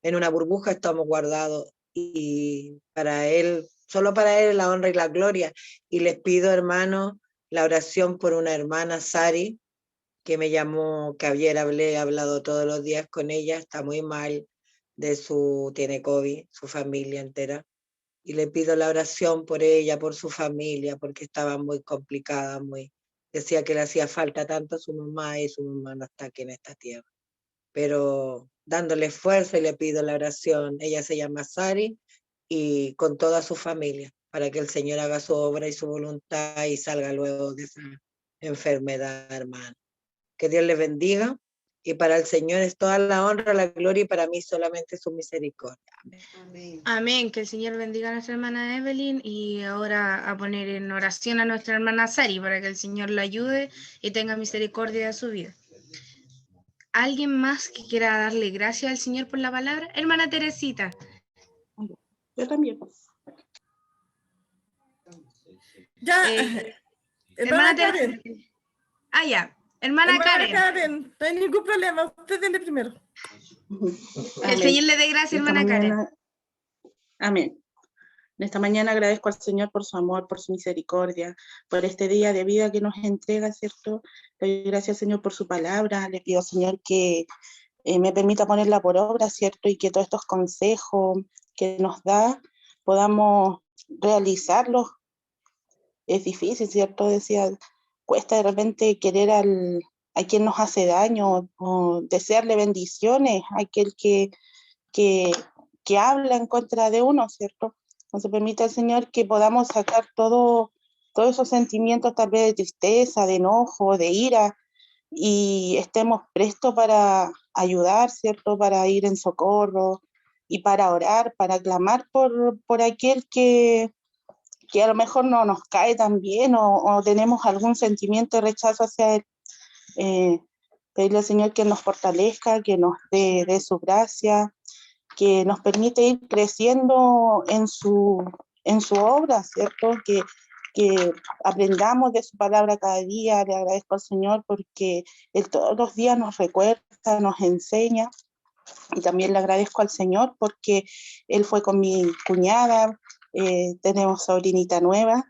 S8: En una burbuja estamos guardados y para Él, solo para Él la honra y la gloria. Y les pido, hermanos, la oración por una hermana, Sari, que me llamó, que ayer he hablado todos los días con ella, está muy mal, tiene COVID, su familia entera. Y le pido la oración por ella, por su familia, porque estaba muy complicada, decía que le hacía falta tanto a su mamá y su mamá no está aquí en esta tierra. Pero dándole fuerza y le pido la oración. Ella se llama Sari y con toda su familia, para que el Señor haga su obra y su voluntad y salga luego de esa enfermedad, hermano. Que Dios les bendiga y para el Señor es toda la honra, la gloria y para mí solamente su misericordia.
S5: Amén.
S1: Amén. Que el Señor bendiga a nuestra hermana Evelyn y ahora a poner en oración a nuestra hermana Sari para que el Señor la ayude y tenga misericordia de su vida. ¿Alguien más que quiera darle gracias al Señor por la palabra? Hermana Teresita.
S9: Yo también.
S10: Ya, hermana Karen.
S1: Ya. Hermana Karen.
S10: No hay ningún problema. Usted denle primero.
S1: Que el Señor le dé gracias, hermana Karen.
S9: Amén. En esta mañana agradezco al Señor por su amor, por su misericordia, por este día de vida que nos entrega, ¿cierto? Le doy gracias, Señor, por su palabra. Le pido, Señor, que me permita ponerla por obra, ¿cierto? Y que todos estos consejos que nos da podamos realizarlos. Es difícil, ¿cierto? Decía, cuesta de repente querer a quien nos hace daño o desearle bendiciones a aquel que habla en contra de uno, ¿cierto? Entonces permite al Señor que podamos sacar todos esos sentimientos tal vez de tristeza, de enojo, de ira, y estemos prestos para ayudar, ¿cierto? Para ir en socorro y para orar, para clamar por aquel que a lo mejor no nos cae tan bien o tenemos algún sentimiento de rechazo hacia él. Pedirle al Señor que nos fortalezca, que nos dé su gracia, que nos permite ir creciendo en su obra, ¿cierto? Que aprendamos de su palabra cada día. Le agradezco al Señor porque Él todos los días nos recuerda, nos enseña. Y también le agradezco al Señor porque Él fue con mi cuñada, tenemos sobrinita nueva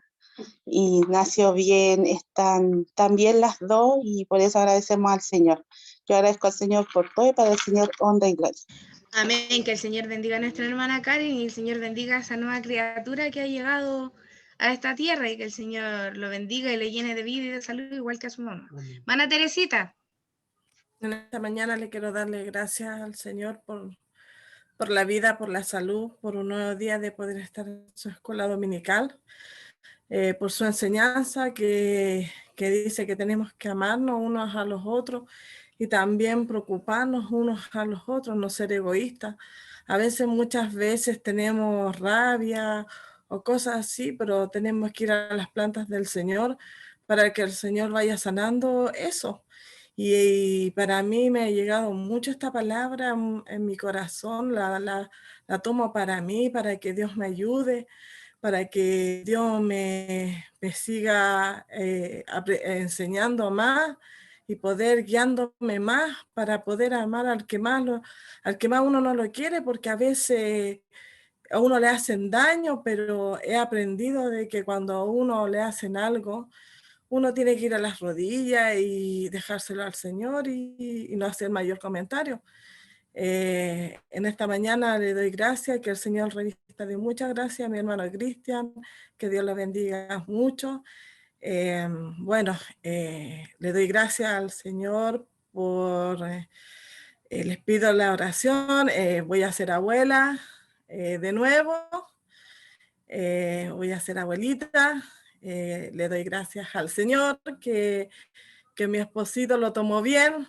S9: y nació bien, están bien las dos y por eso agradecemos al Señor. Yo agradezco al Señor por todo y para el Señor honra y gloria.
S1: Amén, que el Señor bendiga a nuestra hermana Karen y el Señor bendiga a esa nueva criatura que ha llegado a esta tierra y que el Señor lo bendiga y le llene de vida y de salud igual que a su mamá. Mana Teresita.
S10: En esta mañana le quiero darle gracias al Señor por la vida, por la salud, por un nuevo día de poder estar en su escuela dominical, por su enseñanza que dice que tenemos que amarnos unos a los otros y también preocuparnos unos a los otros, no ser egoístas. A veces, muchas veces tenemos rabia o cosas así, pero tenemos que ir a las plantas del Señor para que el Señor vaya sanando eso. Y para mí me ha llegado mucho esta palabra en mi corazón, la tomo para mí, para que Dios me ayude, para que Dios me siga enseñando más y poder guiándome más para poder amar al que más uno no lo quiere, porque a veces a uno le hacen daño, pero he aprendido de que cuando a uno le hacen algo, uno tiene que ir a las rodillas y dejárselo al Señor y no hacer mayor comentario. En esta mañana le doy gracias, que el Señor revista de muchas gracias a mi hermano Cristian, que Dios lo bendiga mucho. Le doy gracias al Señor por, les pido la oración, voy a ser abuela de nuevo, voy a ser abuelita. Le doy gracias al Señor que mi esposito lo tomó bien.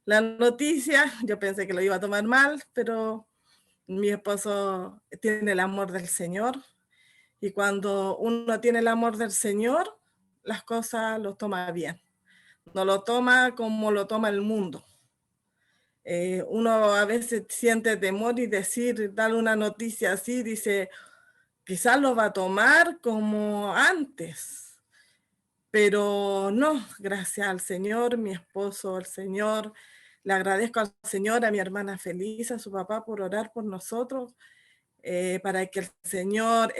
S10: La noticia, yo pensé que lo iba a tomar mal, pero mi esposo tiene el amor del Señor y cuando uno tiene el amor del Señor, las cosas lo toma bien. No lo toma como lo toma el mundo. Uno a veces siente temor y darle una noticia así, dice, quizás lo va a tomar como antes, pero no, gracias al Señor, mi esposo, al Señor, le agradezco al Señor, a mi hermana Felisa, a su papá por orar por nosotros, para que el Señor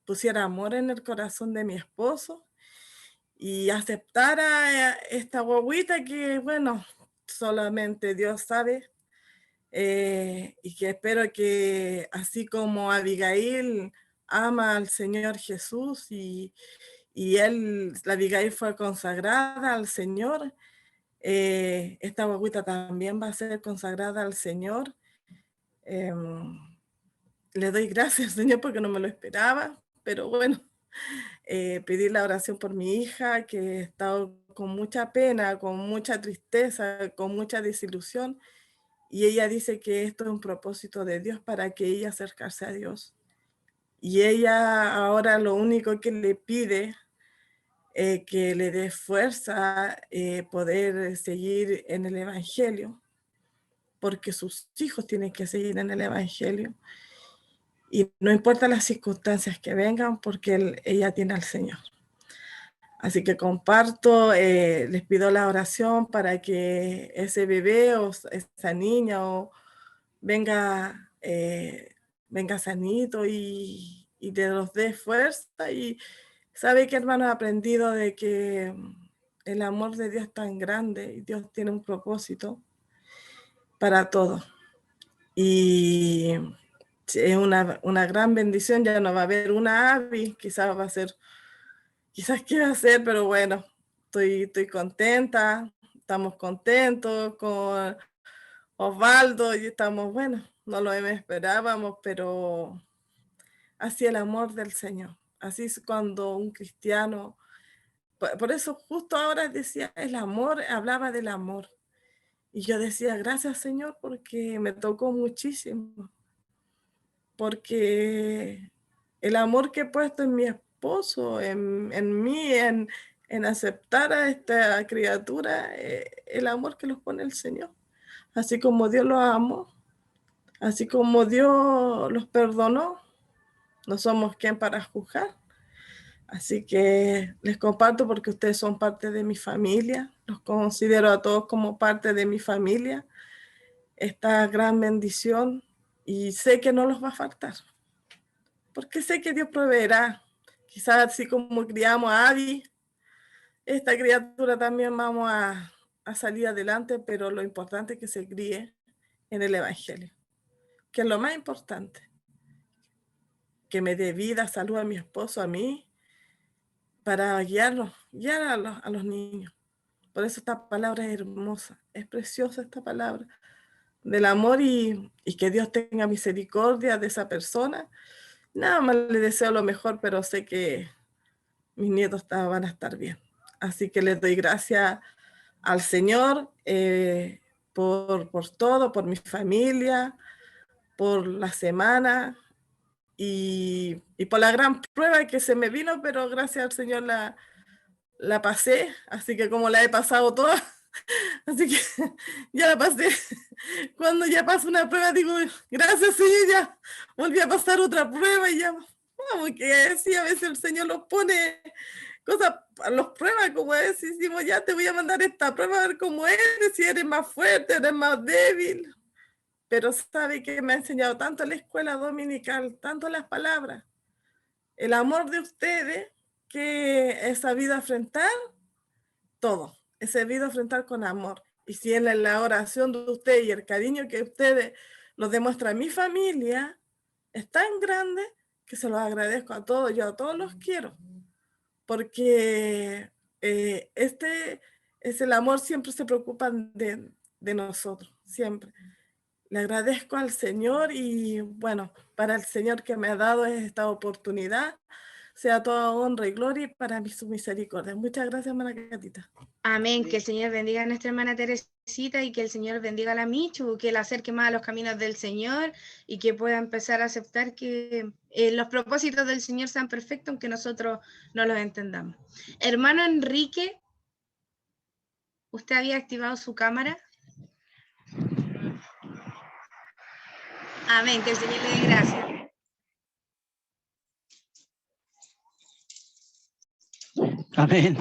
S10: pusiera amor en el corazón de mi esposo y aceptara esta guaguita que, bueno, solamente Dios sabe. Y que espero que así como Abigail ama al Señor Jesús y la Abigail fue consagrada al Señor, esta guaguita también va a ser consagrada al Señor. Le doy gracias, Señor, porque no me lo esperaba, pero bueno, pedir la oración por mi hija, que he estado con mucha pena, con mucha tristeza, con mucha desilusión, y ella dice que esto es un propósito de Dios para que ella acercarse a Dios. Y ella ahora lo único que le pide es que le dé fuerza poder seguir en el Evangelio, porque sus hijos tienen que seguir en el Evangelio. Y no importa las circunstancias que vengan, porque ella tiene al Señor. Así que comparto, les pido la oración para que ese bebé o esa niña venga sanito y de los dé fuerza. Y sabe que, hermano, he aprendido de que el amor de Dios es tan grande y Dios tiene un propósito para todo. Y es una gran bendición, ya no va a haber una Abby, quizás qué va a ser, pero bueno, estoy contenta, estamos contentos con Osvaldo y estamos, bueno, no lo esperábamos, pero así el amor del Señor, así es cuando un cristiano, por eso justo ahora decía el amor, hablaba del amor, y yo decía, gracias Señor, porque me tocó muchísimo, porque el amor que he puesto en mi esposo, en mí, en aceptar a esta criatura el amor que los pone el Señor. Así como Dios los amó, así como Dios los perdonó, no somos quien para juzgar. Así que les comparto porque ustedes son parte de mi familia, los considero a todos como parte de mi familia, esta gran bendición, y sé que no los va a faltar, porque sé que Dios proveerá. Quizás así como criamos a Adi, esta criatura también vamos a salir adelante, pero lo importante es que se críe en el Evangelio, que es lo más importante, que me dé vida, salud a mi esposo, a mí, para guiar a los niños. Por eso esta palabra es hermosa, es preciosa esta palabra del amor, y que Dios tenga misericordia de esa persona. Nada más le deseo lo mejor, pero sé que mis nietos van a estar bien. Así que les doy gracias al Señor por todo, por mi familia, por la semana y por la gran prueba que se me vino, pero gracias al Señor la pasé, así que como la he pasado toda, así que ya la pasé. Cuando ya paso una prueba digo, gracias Señor, ya volví a pasar otra prueba y ya, vamos, que sí, a veces el Señor los pone cosas, los pruebas, como decimos, ya te voy a mandar esta prueba a ver cómo eres, si eres más fuerte, eres más débil. Pero sabe que me ha enseñado tanto la escuela dominical, tanto las palabras, el amor de ustedes, que he sabido enfrentar todo, he sabido enfrentar con amor. Y si en la oración de ustedes y el cariño que ustedes los demuestran a mi familia es tan grande que se los agradezco a todos, yo a todos los quiero, porque este es el amor, siempre se preocupan de nosotros, siempre. Le agradezco al Señor y bueno, para el Señor que me ha dado esta oportunidad, sea toda honra y gloria y para mí su misericordia. Muchas gracias, hermana Catita.
S1: Amén, que el Señor bendiga a nuestra hermana Teresita y que el Señor bendiga a la Michu, que la acerque más a los caminos del Señor y que pueda empezar a aceptar que los propósitos del Señor sean perfectos, aunque nosotros no los entendamos. Hermano Enrique, ¿usted había activado su cámara? Amén, que el Señor le dé gracias.
S11: Amén.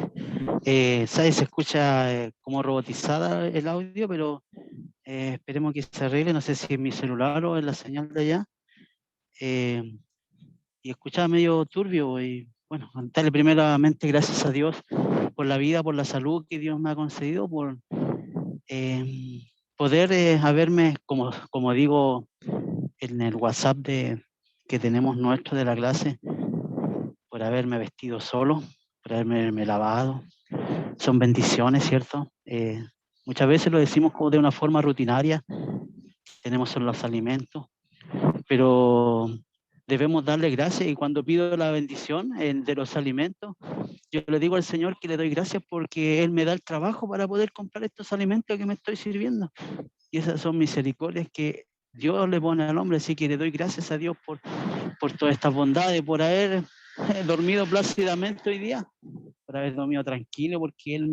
S11: ¿Sabes? Se escucha como robotizada el audio, pero esperemos que se arregle. No sé si es mi celular o es la señal de allá. Y escuchaba medio turbio. Y bueno, darle primeramente gracias a Dios por la vida, por la salud que Dios me ha concedido, por poder haberme, como digo en el WhatsApp que tenemos nuestro de la clase, por haberme vestido solo, por haberme lavado. Son bendiciones, ¿cierto? Muchas veces lo decimos como de una forma rutinaria, tenemos solo los alimentos, pero debemos darle gracias, y cuando pido la bendición de los alimentos, yo le digo al Señor que le doy gracias porque Él me da el trabajo para poder comprar estos alimentos que me estoy sirviendo. Y esas son misericordias que Dios le pone al hombre, así que le doy gracias a Dios por todas estas bondades, por haber dormido plácidamente hoy día, por haber dormido tranquilo, porque Él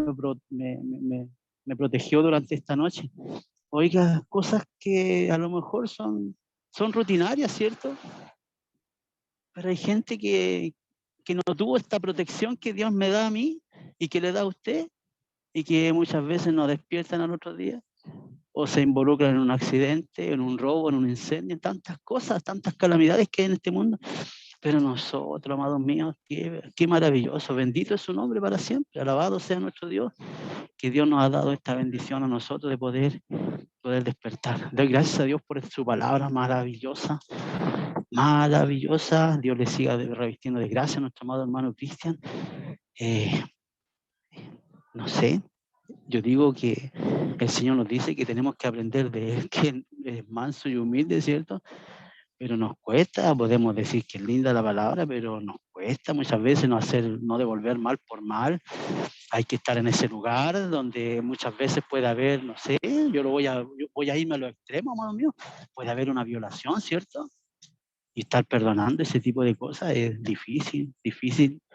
S11: me protegió durante esta noche. Oiga, cosas que a lo mejor son rutinarias, ¿cierto? Pero hay gente que no tuvo esta protección que Dios me da a mí y que le da a usted, y que muchas veces nos despiertan al otro día o se involucran en un accidente, en un robo, en un incendio, en tantas cosas, tantas calamidades que hay en este mundo. Pero nosotros, amados míos, qué maravilloso, bendito es su nombre para siempre, alabado sea nuestro Dios, que Dios nos ha dado esta bendición a nosotros de poder despertar. Doy gracias a Dios por su palabra maravillosa, maravillosa. Dios le siga revistiendo de gracia a nuestro amado hermano Cristian. No sé, yo digo que el Señor nos dice que tenemos que aprender de Él, que es manso y humilde, ¿cierto? Pero nos cuesta, podemos decir que es linda la palabra, pero nos cuesta muchas veces no devolver mal por mal. Hay que estar en ese lugar donde muchas veces puede haber, no sé, yo voy a irme a los extremos, amado mío, puede haber una violación, ¿cierto? Y estar perdonando ese tipo de cosas es difícil,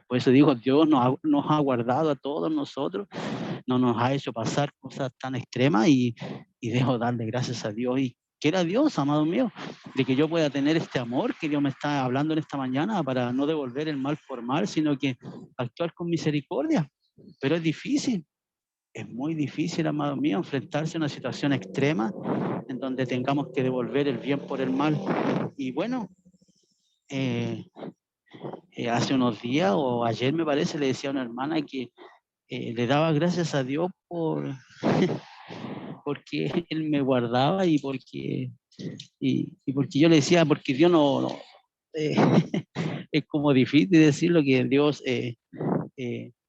S11: Por eso digo, Dios nos ha guardado a todos nosotros, no nos ha hecho pasar cosas tan extremas y dejo darle gracias a Dios. Y quiera Dios, amado mío, de que yo pueda tener este amor que Dios me está hablando en esta mañana para no devolver el mal por mal, sino que actuar con misericordia. Pero es difícil, es muy difícil, amado mío, enfrentarse a una situación extrema en donde tengamos que devolver el bien por el mal. Y bueno, hace unos días o ayer me parece, le decía a una hermana que le daba gracias a Dios porque Él me guardaba y porque yo le decía, porque Dios eh, es como difícil decirlo que Dios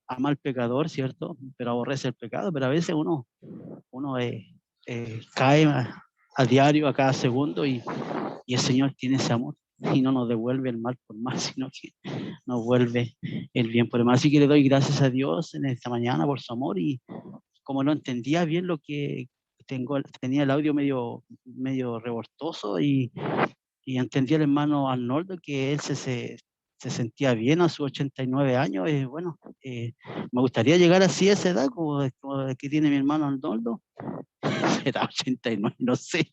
S11: ama al pecador, ¿cierto? Pero aborrece el pecado, pero a veces uno cae a diario, a cada segundo y el Señor tiene ese amor y no nos devuelve el mal por mal, sino que nos vuelve el bien por el mal. Así que le doy gracias a Dios en esta mañana por su amor y como no entendía bien lo que tenía el audio medio revoltoso y entendí al hermano Arnoldo que él se sentía bien a sus 89 años. Bueno, me gustaría llegar así a esa edad como la que tiene mi hermano Arnoldo. Era 89, no sé,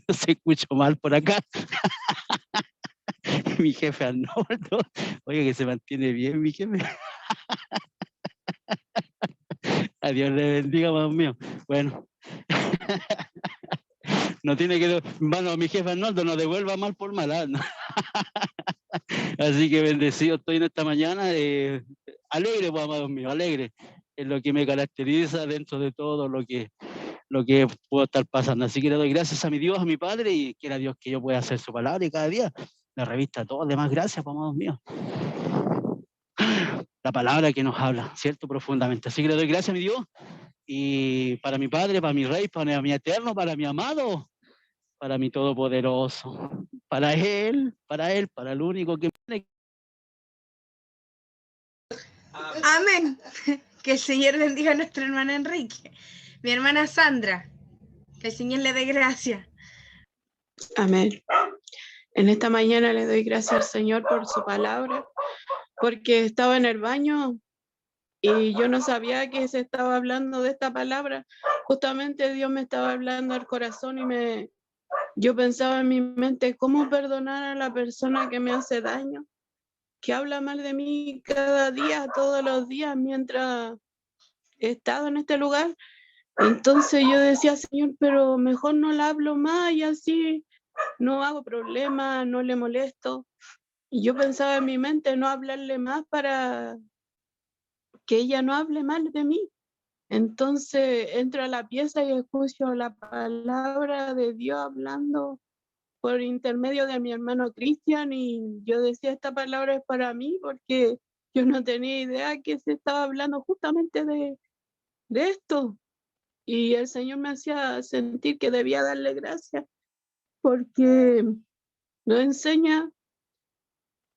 S11: no se escucho mal por acá. Mi jefe Arnoldo, oye, que se mantiene bien, mi jefe. A Dios le bendiga, más mío. Bueno. No tiene que, bueno, mi jefe Arnoldo no devuelva mal por mal. ¿Ah? Así que bendecido estoy en esta mañana, alegre, pues, amados míos, alegre. Es lo que me caracteriza dentro de todo lo que puedo estar pasando. Así que le doy gracias a mi Dios, a mi Padre, y quiera Dios que yo pueda hacer su palabra y cada día me revista todo. Demás gracias, pues, amados míos. La palabra que nos habla, ¿cierto? Profundamente. Así que le doy gracias a mi Dios y para mi Padre, para mi Rey, para mi Eterno, para mi amado, para mi Todopoderoso, para Él, para el único que...
S1: Amén. Que el Señor bendiga a nuestra hermana Enrique. Mi hermana Sandra, que el Señor le dé gracia.
S12: Amén. En esta mañana le doy gracias al Señor por su palabra, porque estaba en el baño y yo no sabía que se estaba hablando de esta palabra. Justamente Dios me estaba hablando al corazón y yo pensaba en mi mente, ¿cómo perdonar a la persona que me hace daño? Que habla mal de mí cada día, todos los días, mientras he estado en este lugar. Entonces yo decía, Señor, pero mejor no la hablo más y así no hago problema, no le molesto. Y yo pensaba en mi mente no hablarle más para que ella no hable mal de mí. Entonces entro a la pieza y escucho la palabra de Dios hablando por intermedio de mi hermano Cristian y yo decía, esta palabra es para mí porque yo no tenía idea que se estaba hablando justamente de esto. Y el Señor me hacía sentir que debía darle gracias porque nos enseña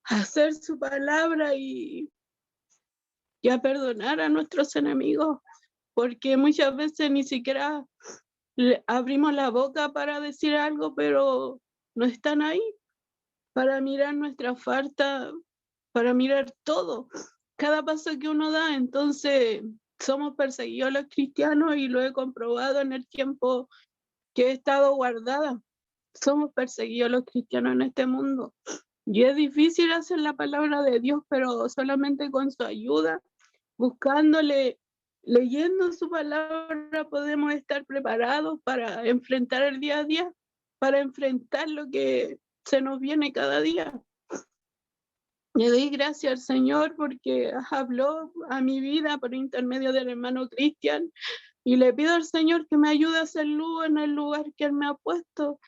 S12: a hacer su palabra y a perdonar a nuestros enemigos, porque muchas veces ni siquiera abrimos la boca para decir algo, pero no están ahí para mirar nuestra falta, para mirar todo, cada paso que uno da. Entonces somos perseguidos los cristianos y lo he comprobado en el tiempo que he estado guardada. Somos perseguidos los cristianos en este mundo. Y es difícil hacer la palabra de Dios, pero solamente con su ayuda, buscándole, leyendo su palabra, podemos estar preparados para enfrentar el día a día, para enfrentar lo que se nos viene cada día. Le doy gracias al Señor porque habló a mi vida por intermedio del hermano Cristian y le pido al Señor que me ayude a hacer luz en el lugar que Él me ha puesto,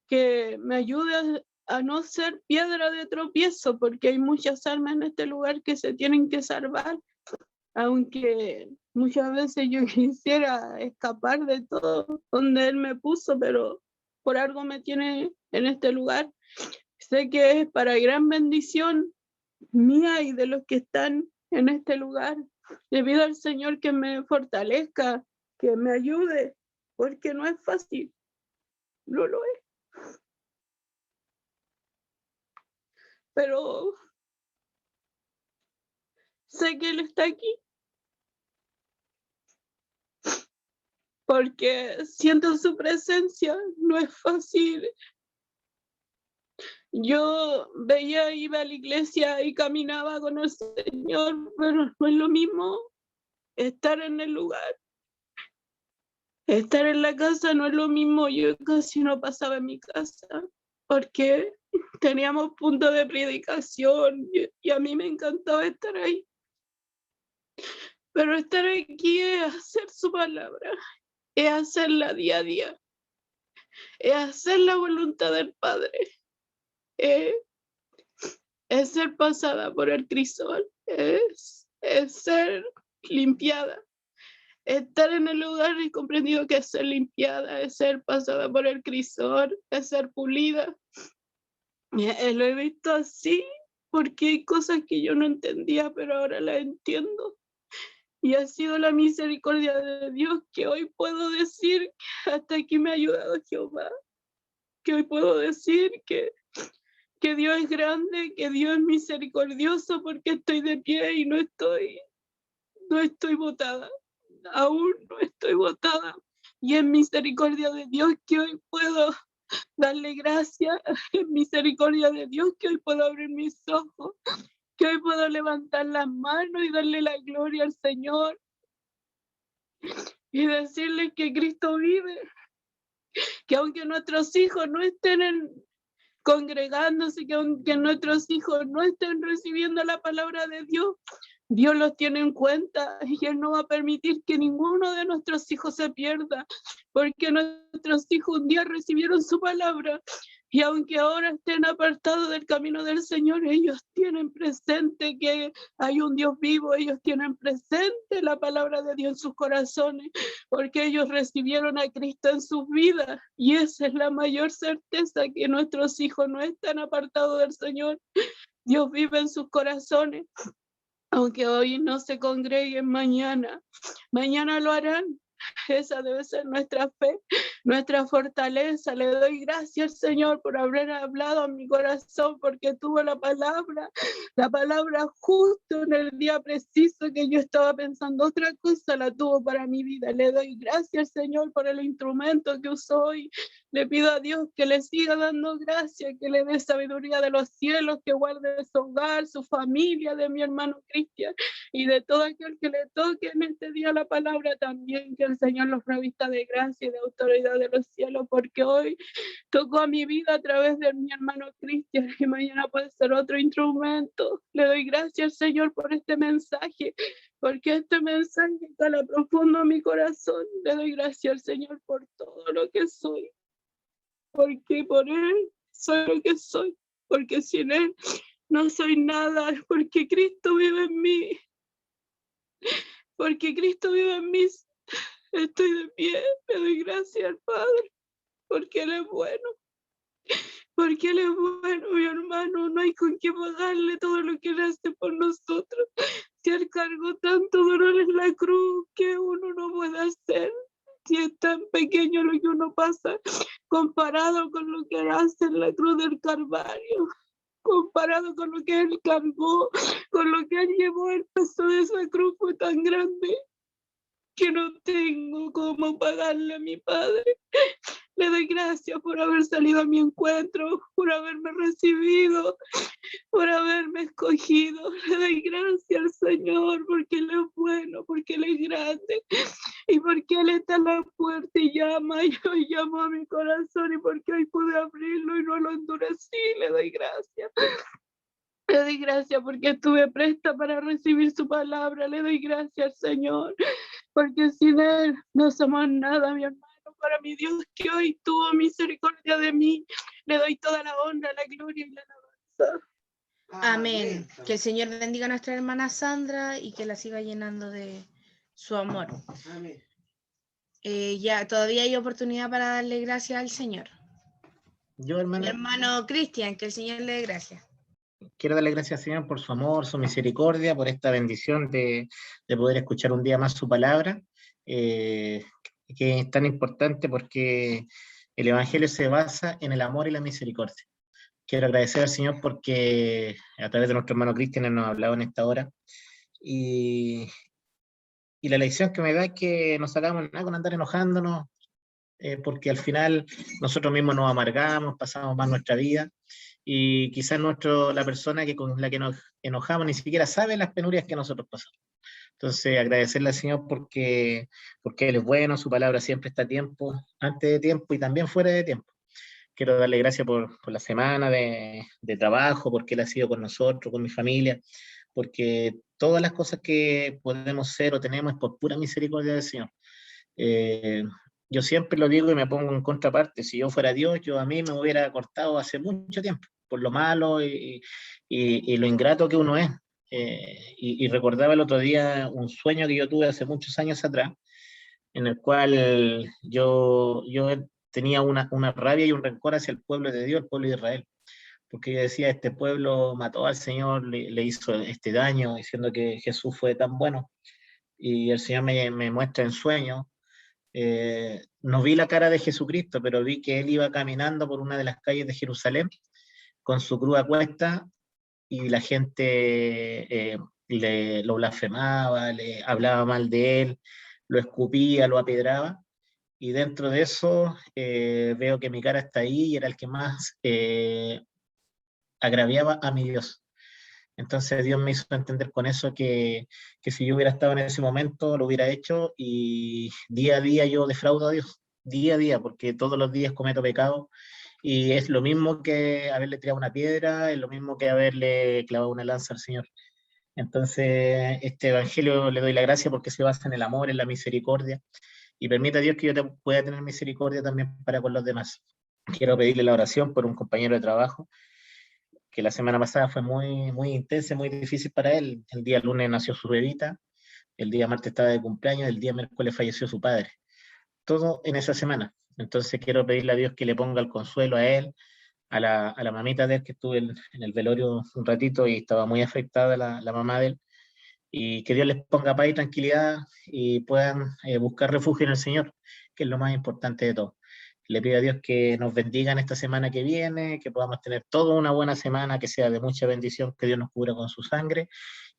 S12: que me ayude a no ser piedra de tropiezo, porque hay muchas almas en este lugar que se tienen que salvar, aunque muchas veces yo quisiera escapar de todo donde Él me puso, pero por algo me tiene en este lugar. Sé que es para gran bendición mía y de los que están en este lugar. Le pido al Señor que me fortalezca, que me ayude, porque no es fácil, no lo es. Pero sé que Él está aquí, porque siento su presencia, no es fácil. Yo iba a la iglesia y caminaba con el Señor, pero no es lo mismo estar en el lugar. Estar en la casa no es lo mismo. Yo casi no pasaba en mi casa porque teníamos puntos de predicación y a mí me encantaba estar ahí. Pero estar aquí es hacer su palabra, es hacerla día a día, es hacer la voluntad del Padre, es ser pasada por el crisol, es ser limpiada. Estar en el lugar y comprendido que es ser limpiada, es ser pasada por el crisol, es ser pulida. Lo he visto así porque hay cosas que yo no entendía, pero ahora las entiendo. Y ha sido la misericordia de Dios que hoy puedo decir que hasta aquí me ha ayudado Jehová. Que hoy puedo decir que Dios es grande, que Dios es misericordioso porque estoy de pie y no estoy botada. Aún no estoy botada. Y es misericordia de Dios que hoy puedo darle gracias. Es misericordia de Dios que hoy puedo abrir mis ojos. Que hoy puedo levantar las manos y darle la gloria al Señor. Y decirle que Cristo vive. Que aunque nuestros hijos no estén congregándose, que aunque nuestros hijos no estén recibiendo la palabra de Dios, Dios los tiene en cuenta y Él no va a permitir que ninguno de nuestros hijos se pierda, porque nuestros hijos un día recibieron su palabra y aunque ahora estén apartados del camino del Señor, ellos tienen presente que hay un Dios vivo, ellos tienen presente la palabra de Dios en sus corazones, porque ellos recibieron a Cristo en sus vidas y esa es la mayor certeza, que nuestros hijos no están apartados del Señor. Dios vive en sus corazones. Aunque hoy no se congreguen, mañana lo harán. Esa debe ser nuestra fe, nuestra fortaleza. Le doy gracias al Señor por haber hablado a mi corazón, porque tuvo la palabra justo en el día preciso que yo estaba pensando otra cosa, la tuvo para mi vida. Le doy gracias al Señor por el instrumento que usó hoy. Le pido a Dios que le siga dando gracias, que le dé sabiduría de los cielos, que guarde su hogar, su familia, de mi hermano Cristian y de todo aquel que le toque en este día la palabra también, que el Señor los revista de gracia y de autoridad de los cielos, porque hoy tocó a mi vida a través de mi hermano Cristian y mañana puede ser otro instrumento. Le doy gracias, Señor, por este mensaje, porque este mensaje cala profundo en mi corazón. Le doy gracias al Señor por todo lo que soy, porque por Él soy lo que soy, porque sin Él no soy nada, porque Cristo vive en mí. Porque Cristo vive en mí, estoy de pie, le doy gracias al Padre, porque Él es bueno. Porque Él es bueno, mi hermano, no hay con qué pagarle todo lo que Él hace por nosotros. Si Él cargó tanto dolor en la cruz, que uno no puede hacer. Si es tan pequeño lo que uno pasa, comparado con lo que Él hace en la cruz del Calvario, comparado con lo que Él cargó, con lo que Él llevó, el peso de esa cruz fue tan grande que no tengo cómo pagarle a mi Padre. Le doy gracias por haber salido a mi encuentro, por haberme recibido, por haberme escogido. Le doy gracias al Señor porque Él es bueno, porque Él es grande y porque Él está en la puerta y llama, y hoy llamó a mi corazón y porque hoy pude abrirlo y no lo endurecí. Le doy gracias. Le doy gracias porque estuve presta para recibir su palabra. Le doy gracias al Señor, porque sin Él no somos nada, mi hermano. Para mi Dios que hoy tuvo misericordia de mí, le doy toda la honra, la gloria y la alabanza.
S1: Amén. Que el Señor bendiga a nuestra hermana Sandra y que la siga llenando de su amor.
S5: Amén.
S1: Ya todavía hay oportunidad para darle gracias al Señor.
S13: Yo,
S1: Mi
S13: hermana,
S1: hermano Cristian, que el Señor le dé gracias.
S13: quiero darle gracias al Señor por su amor, su misericordia, por esta bendición de poder escuchar un día más su palabra, que es tan importante porque el Evangelio se basa en el amor y la misericordia. Quiero agradecer al Señor porque a través de nuestro hermano Cristian nos ha hablado en esta hora y la lección que me da es que no sacamos nada con andar enojándonos, porque al final nosotros mismos nos amargamos, pasamos más nuestra vida, y quizás la persona con la que nos enojamos ni siquiera sabe las penurias que nosotros pasamos. Entonces, agradecerle al Señor porque Él es bueno, su palabra siempre está a tiempo, antes de tiempo y también fuera de tiempo. Quiero darle gracias por la semana de trabajo, porque Él ha sido con nosotros, con mi familia, porque todas las cosas que podemos ser o tenemos es por pura misericordia del Señor. Yo siempre lo digo y me pongo en contraparte, si yo fuera Dios, yo a mí me hubiera cortado hace mucho tiempo, por lo malo y lo ingrato que uno es. Y recordaba el otro día un sueño que yo tuve hace muchos años atrás, en el cual yo tenía una rabia y un rencor hacia el pueblo de Dios, el pueblo de Israel, porque yo decía, este pueblo mató al Señor, le hizo este daño, diciendo que Jesús fue tan bueno, y el Señor me muestra en sueño. No vi la cara de Jesucristo, pero vi que Él iba caminando por una de las calles de Jerusalén, con su cruz a cuesta, y la gente lo blasfemaba, le hablaba mal de Él, lo escupía, lo apedraba, y dentro de eso veo que mi cara está ahí y era el que más agraviaba a mi Dios. Entonces Dios me hizo entender con eso que si yo hubiera estado en ese momento lo hubiera hecho, y día a día yo defraudo a Dios, día a día, porque todos los días cometo pecado, y es lo mismo que haberle tirado una piedra, es lo mismo que haberle clavado una lanza al Señor. Entonces este evangelio le doy la gracia porque se basa en el amor, en la misericordia, y permita a Dios que yo pueda tener misericordia también para con los demás. Quiero pedirle la oración por un compañero de trabajo que la semana pasada fue muy, muy intensa, muy difícil para él. El día lunes nació su bebita, el día martes estaba de cumpleaños, el día miércoles falleció su padre. Todo en esa semana. Entonces quiero pedirle a Dios que le ponga el consuelo a él, a la mamita de él, que estuve en el velorio un ratito y estaba muy afectada la mamá de él, y que Dios les ponga paz y tranquilidad y puedan buscar refugio en el Señor, que es lo más importante de todo. Le pido a Dios que nos bendiga en esta semana que viene, que podamos tener toda una buena semana, que sea de mucha bendición, que Dios nos cubra con su sangre,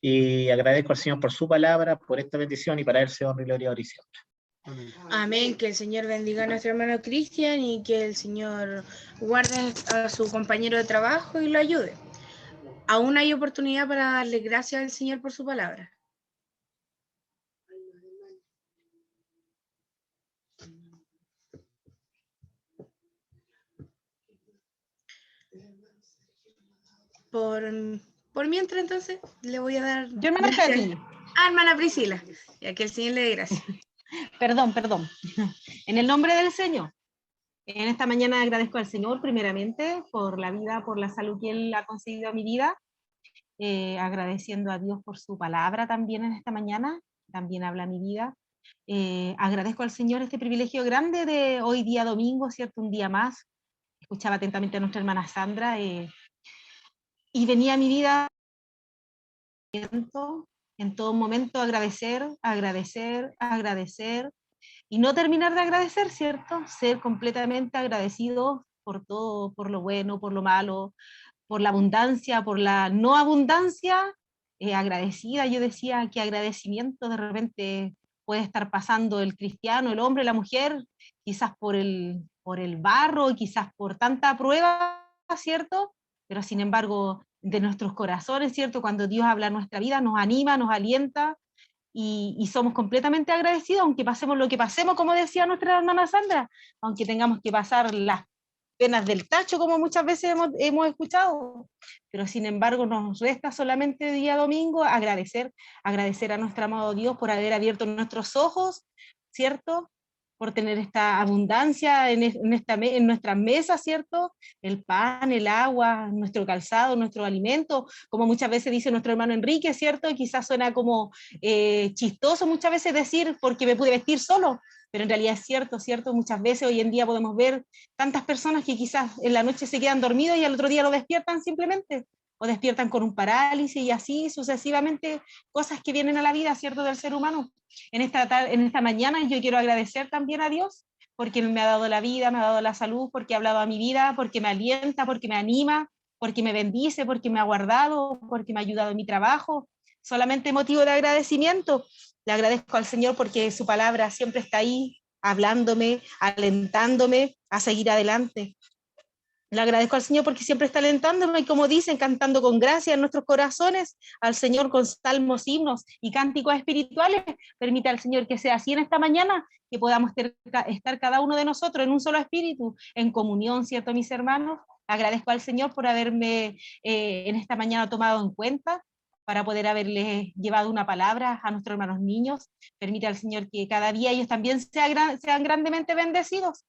S13: y agradezco al Señor por su palabra, por esta bendición, y para Él sea honra y gloria ahora y siempre.
S1: Amén. Amén. Que el Señor bendiga a nuestro hermano Cristian y que el Señor guarde a su compañero de trabajo y lo ayude. Aún hay oportunidad para darle gracias al Señor por su palabra. Por mientras, entonces, le voy a dar...
S14: Yo, hermana Katy.
S1: Hermana Priscila, ya que el Señor le dé gracias.
S14: Perdón. En el nombre del Señor, en esta mañana agradezco al Señor primeramente por la vida, por la salud que Él ha concedido a mi vida, agradeciendo a Dios por su palabra también en esta mañana, también habla mi vida. Agradezco al Señor este privilegio grande de hoy día domingo, ¿cierto? Un día más. Escuchaba atentamente a nuestra hermana Sandra, y venía a mi vida en todo momento agradecer, y no terminar de agradecer, ¿cierto? Ser completamente agradecidos por todo, por lo bueno, por lo malo, por la abundancia, por la no abundancia, agradecida. Yo decía que agradecimiento de repente puede estar pasando el cristiano, el hombre, la mujer, quizás por el barro, quizás por tanta prueba, ¿cierto? Pero sin embargo, de nuestros corazones, ¿cierto? Cuando Dios habla en nuestra vida, nos anima, nos alienta, y somos completamente agradecidos, aunque pasemos lo que pasemos, como decía nuestra hermana Sandra, aunque tengamos que pasar las penas del tacho, como muchas veces hemos escuchado, pero sin embargo nos resta solamente día domingo agradecer a nuestro amado Dios por haber abierto nuestros ojos, ¿cierto? Por tener esta abundancia en nuestra mesa, ¿cierto? El pan, el agua, nuestro calzado, nuestro alimento, como muchas veces dice nuestro hermano Enrique, ¿cierto? Quizás suena como chistoso muchas veces decir porque me pude vestir solo, pero en realidad es cierto, muchas veces hoy en día podemos ver tantas personas que quizás en la noche se quedan dormidas y al otro día lo despiertan simplemente, o despiertan con un parálisis y así sucesivamente, cosas que vienen a la vida, ¿cierto?, del ser humano. En esta mañana yo quiero agradecer también a Dios, porque Él me ha dado la vida, me ha dado la salud, porque ha hablado a mi vida, porque me alienta, porque me anima, porque me bendice, porque me ha guardado, porque me ha ayudado en mi trabajo, solamente motivo de agradecimiento. Le agradezco al Señor porque su palabra siempre está ahí, hablándome, alentándome a seguir adelante. Le agradezco al Señor porque siempre está alentándome, y como dicen, cantando con gracia en nuestros corazones, al Señor con salmos, himnos y cánticos espirituales. Permita al Señor que sea así en esta mañana, que podamos estar cada uno de nosotros en un solo espíritu, en comunión, ¿cierto, mis hermanos? Agradezco al Señor por haberme en esta mañana tomado en cuenta, para poder haberles llevado una palabra a nuestros hermanos niños. Permite al Señor que cada día ellos también sean grandemente bendecidos.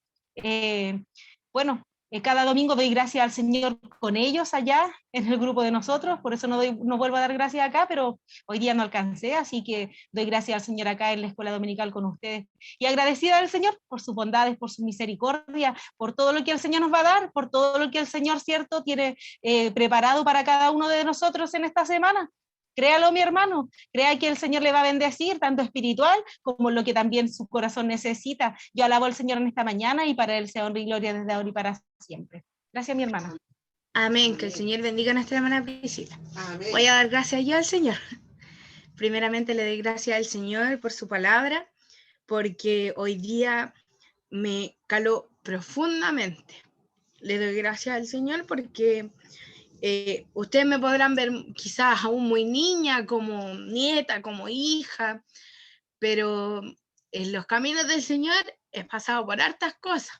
S14: Cada domingo doy gracias al Señor con ellos allá en el grupo de nosotros, por eso no vuelvo a dar gracias acá, pero hoy día no alcancé, así que doy gracias al Señor acá en la escuela dominical con ustedes. Y agradecida al Señor por sus bondades, por su misericordia, por todo lo que el Señor nos va a dar, por todo lo que el Señor, cierto, tiene preparado para cada uno de nosotros en esta semana. Créalo, mi hermano, crea que el Señor le va a bendecir, tanto espiritual como lo que también su corazón necesita. Yo alabo al Señor en esta mañana, y para Él sea honra y gloria desde ahora y para siempre. Gracias, mi hermana.
S1: Amén. Que el Señor bendiga nuestra hermana Priscila.
S5: Amén.
S1: Voy a dar gracias yo al Señor. Primeramente le doy gracias al Señor por su palabra, porque hoy día me caló profundamente. Le doy gracias al Señor porque ustedes me podrán ver quizás aún muy niña, como nieta, como hija, pero en los caminos del Señor he pasado por hartas cosas.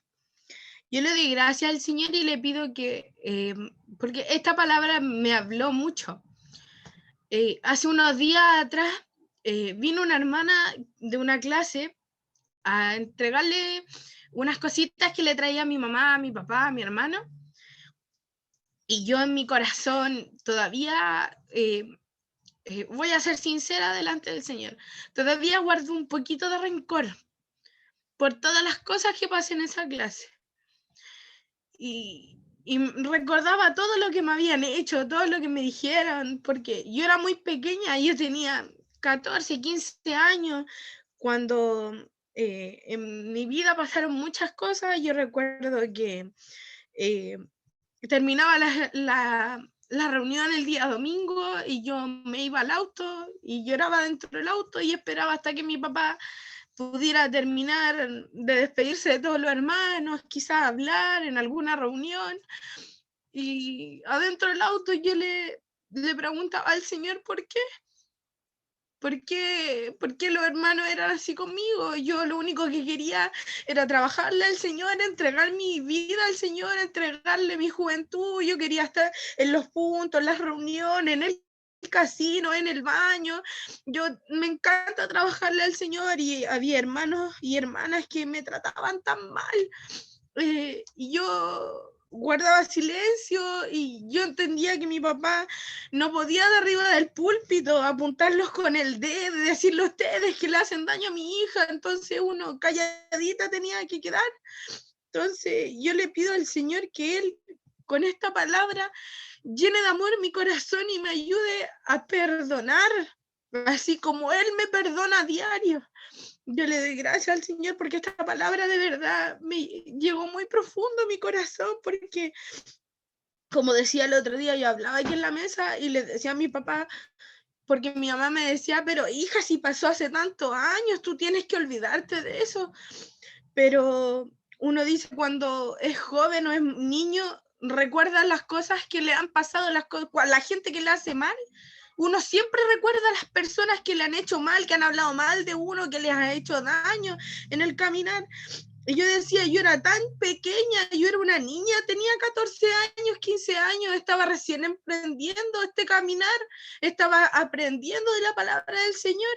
S1: Yo le doy gracias al Señor y le pido que, porque esta palabra me habló mucho. Hace unos días atrás vino una hermana de una clase a entregarle unas cositas que le traía a mi mamá, a mi papá, a mi hermano. Y yo en mi corazón todavía, voy a ser sincera delante del Señor, todavía guardo un poquito de rencor por todas las cosas que pasé en esa clase. Y recordaba todo lo que me habían hecho, todo lo que me dijeron, porque yo era muy pequeña, yo tenía 14, 15 años, cuando en mi vida pasaron muchas cosas. Yo recuerdo que terminaba la reunión el día domingo y yo me iba al auto y lloraba dentro del auto y esperaba hasta que mi papá pudiera terminar de despedirse de todos los hermanos, quizás hablar en alguna reunión. Y adentro del auto yo le preguntaba al Señor por qué. ¿Por qué los hermanos eran así conmigo? Yo lo único que quería era trabajarle al Señor, entregar mi vida al Señor, entregarle mi juventud. Yo quería estar en los puntos, en las reuniones, en el casino, en el baño. Me encanta trabajarle al Señor, y había hermanos y hermanas que me trataban tan mal. Y yo guardaba silencio, y yo entendía que mi papá no podía de arriba del púlpito apuntarlos con el dedo y decirle a ustedes que le hacen daño a mi hija, entonces uno calladita tenía que quedar. Entonces yo le pido al Señor que Él con esta palabra llene de amor mi corazón y me ayude a perdonar, así como Él me perdona a diario. Yo le doy gracias al Señor porque esta palabra de verdad me llegó muy profundo a mi corazón, porque, como decía el otro día, yo hablaba aquí en la mesa y le decía a mi papá, porque mi mamá me decía, pero hija, si pasó hace tantos años, tú tienes que olvidarte de eso. Pero uno dice, cuando es joven o es niño, recuerda las cosas que le han pasado, la gente que le hace mal. Uno siempre recuerda a las personas que le han hecho mal, que han hablado mal de uno, que les ha hecho daño en el caminar. Y yo decía, yo era tan pequeña, yo era una niña, tenía 14 años, 15 años, estaba recién emprendiendo este caminar, estaba aprendiendo de la palabra del Señor.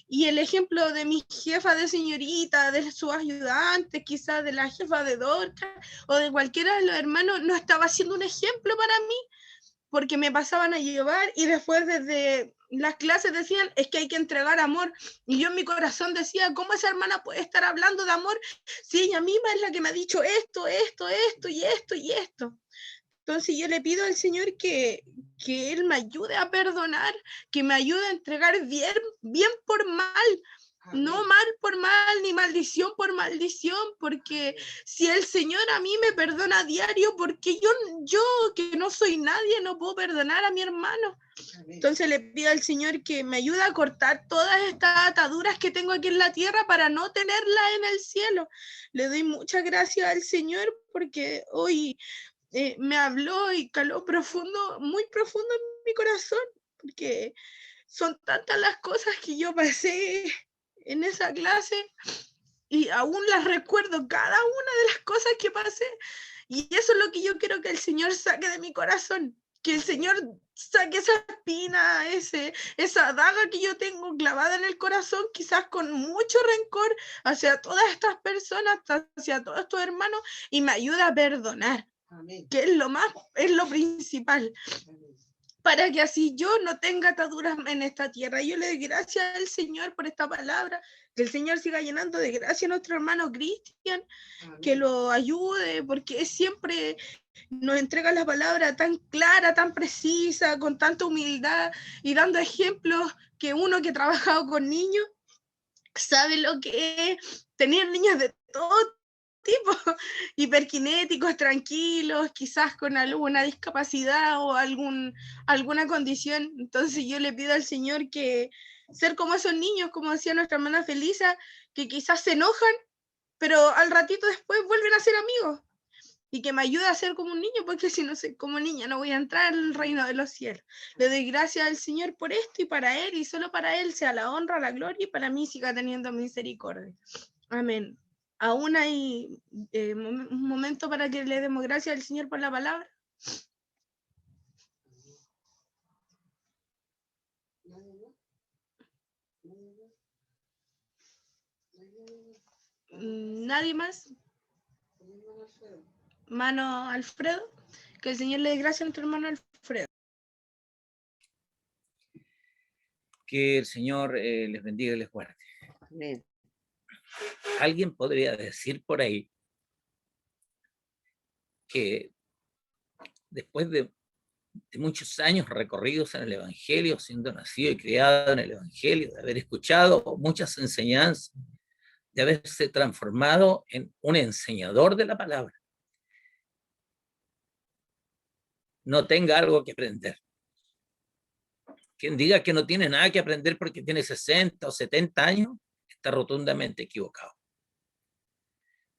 S1: Y el ejemplo de mi jefa de señorita, de sus ayudantes, quizás de la jefa de Dorca o de cualquiera de los hermanos, no estaba siendo un ejemplo para mí, porque me pasaban a llevar y después desde las clases decían, es que hay que entregar amor. Y yo en mi corazón decía, ¿cómo esa hermana puede estar hablando de amor si ella misma es la que me ha dicho esto y esto? Entonces yo le pido al Señor que Él me ayude a perdonar, que me ayude a entregar bien por mal, no mal por mal, ni maldición por maldición, porque si el Señor a mí me perdona a diario, porque yo que no soy nadie, no puedo perdonar a mi hermano. Entonces le pido al Señor que me ayude a cortar todas estas ataduras que tengo aquí en la tierra para no tenerlas en el cielo. Le doy muchas gracias al Señor porque hoy me habló y caló profundo, muy profundo en mi corazón, porque son tantas las cosas que yo pasé en esa clase y aún las recuerdo, cada una de las cosas que pasé, y eso es lo que yo quiero que el Señor saque de mi corazón, que el Señor saque esa espina, esa daga que yo tengo clavada en el corazón, quizás con mucho rencor hacia todas estas personas, hacia todos estos hermanos, y me ayude a perdonar. Amén. Que es lo principal. Amén. Para que así yo no tenga ataduras en esta tierra. Yo le doy gracias al Señor por esta palabra, que el Señor siga llenando de gracia a nuestro hermano Cristian, que lo ayude, porque siempre nos entrega la palabra tan clara, tan precisa, con tanta humildad, y dando ejemplos que uno que ha trabajado con niños sabe lo que es tener niños de todo tipo, hiperkinéticos, tranquilos, quizás con alguna discapacidad o alguna condición. Entonces yo le pido al Señor que ser como esos niños, como decía nuestra hermana Felisa, que quizás se enojan, pero al ratito después vuelven a ser amigos, y que me ayude a ser como un niño, porque si no soy como niña no voy a entrar en el reino de los cielos. Le doy gracias al Señor por esto, y para Él, y solo para Él, sea la honra, la gloria, y para mí siga teniendo misericordia. Amén. Aún hay un momento para que le demos gracias al Señor por la palabra. ¿Nadie más? Mano Alfredo. Que el Señor le dé gracias a nuestro hermano Alfredo.
S15: Que el Señor les bendiga y les guarde.
S5: Amén.
S15: Alguien podría decir por ahí que después de muchos años recorridos en el Evangelio, siendo nacido y criado en el Evangelio, de haber escuchado muchas enseñanzas, de haberse transformado en un enseñador de la palabra, no tenga algo que aprender. Quien diga que no tiene nada que aprender porque tiene 60 o 70 años, está rotundamente equivocado.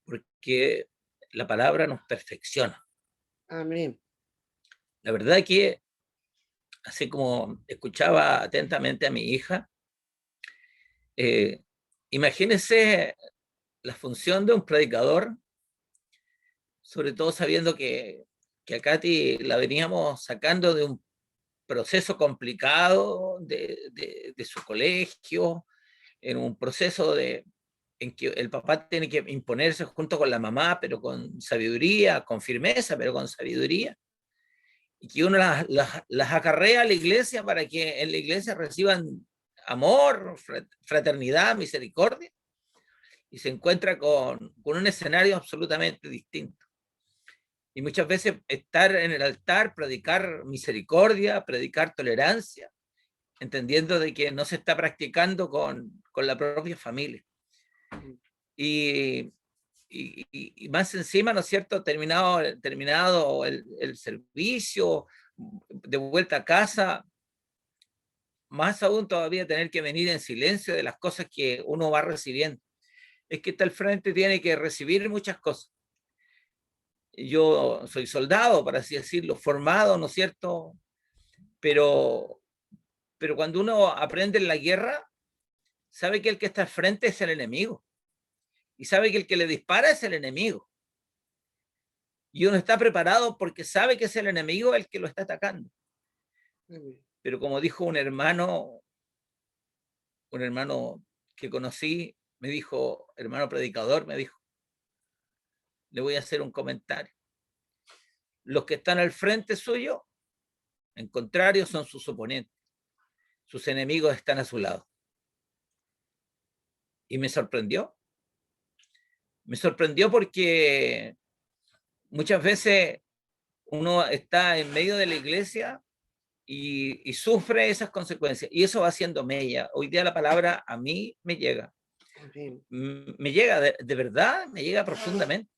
S15: Porque la palabra nos perfecciona.
S5: Amén.
S15: La verdad que, así como escuchaba atentamente a mi hija, imagínense la función de un predicador, sobre todo sabiendo que a Katy la veníamos sacando de un proceso complicado de su colegio, en un proceso en que el papá tiene que imponerse junto con la mamá, pero con sabiduría, con firmeza, pero con sabiduría, y que uno las acarrea a la iglesia para que en la iglesia reciban amor, fraternidad, misericordia, y se encuentra con un escenario absolutamente distinto. Y muchas veces estar en el altar, predicar misericordia, predicar tolerancia, entendiendo de que no se está practicando con la propia familia. Y más encima, ¿no es cierto?, terminado el servicio, de vuelta a casa, más aún todavía tener que venir en silencio de las cosas que uno va recibiendo. Es que está al frente, tiene que recibir muchas cosas. Yo soy soldado, por así decirlo, formado, ¿no es cierto?, pero cuando uno aprende en la guerra, sabe que el que está al frente es el enemigo, y sabe que el que le dispara es el enemigo, y uno está preparado porque sabe que es el enemigo el que lo está atacando. Pero como dijo un hermano que conocí, me dijo, hermano predicador, me dijo, le voy a hacer un comentario: los que están al frente suyo, en contrario, son sus oponentes, sus enemigos están a su lado. Y me sorprendió porque muchas veces uno está en medio de la iglesia y sufre esas consecuencias, y eso va haciendo mella. Hoy día la palabra a mí me llega,
S5: Amén.
S15: Me llega de verdad, me llega profundamente.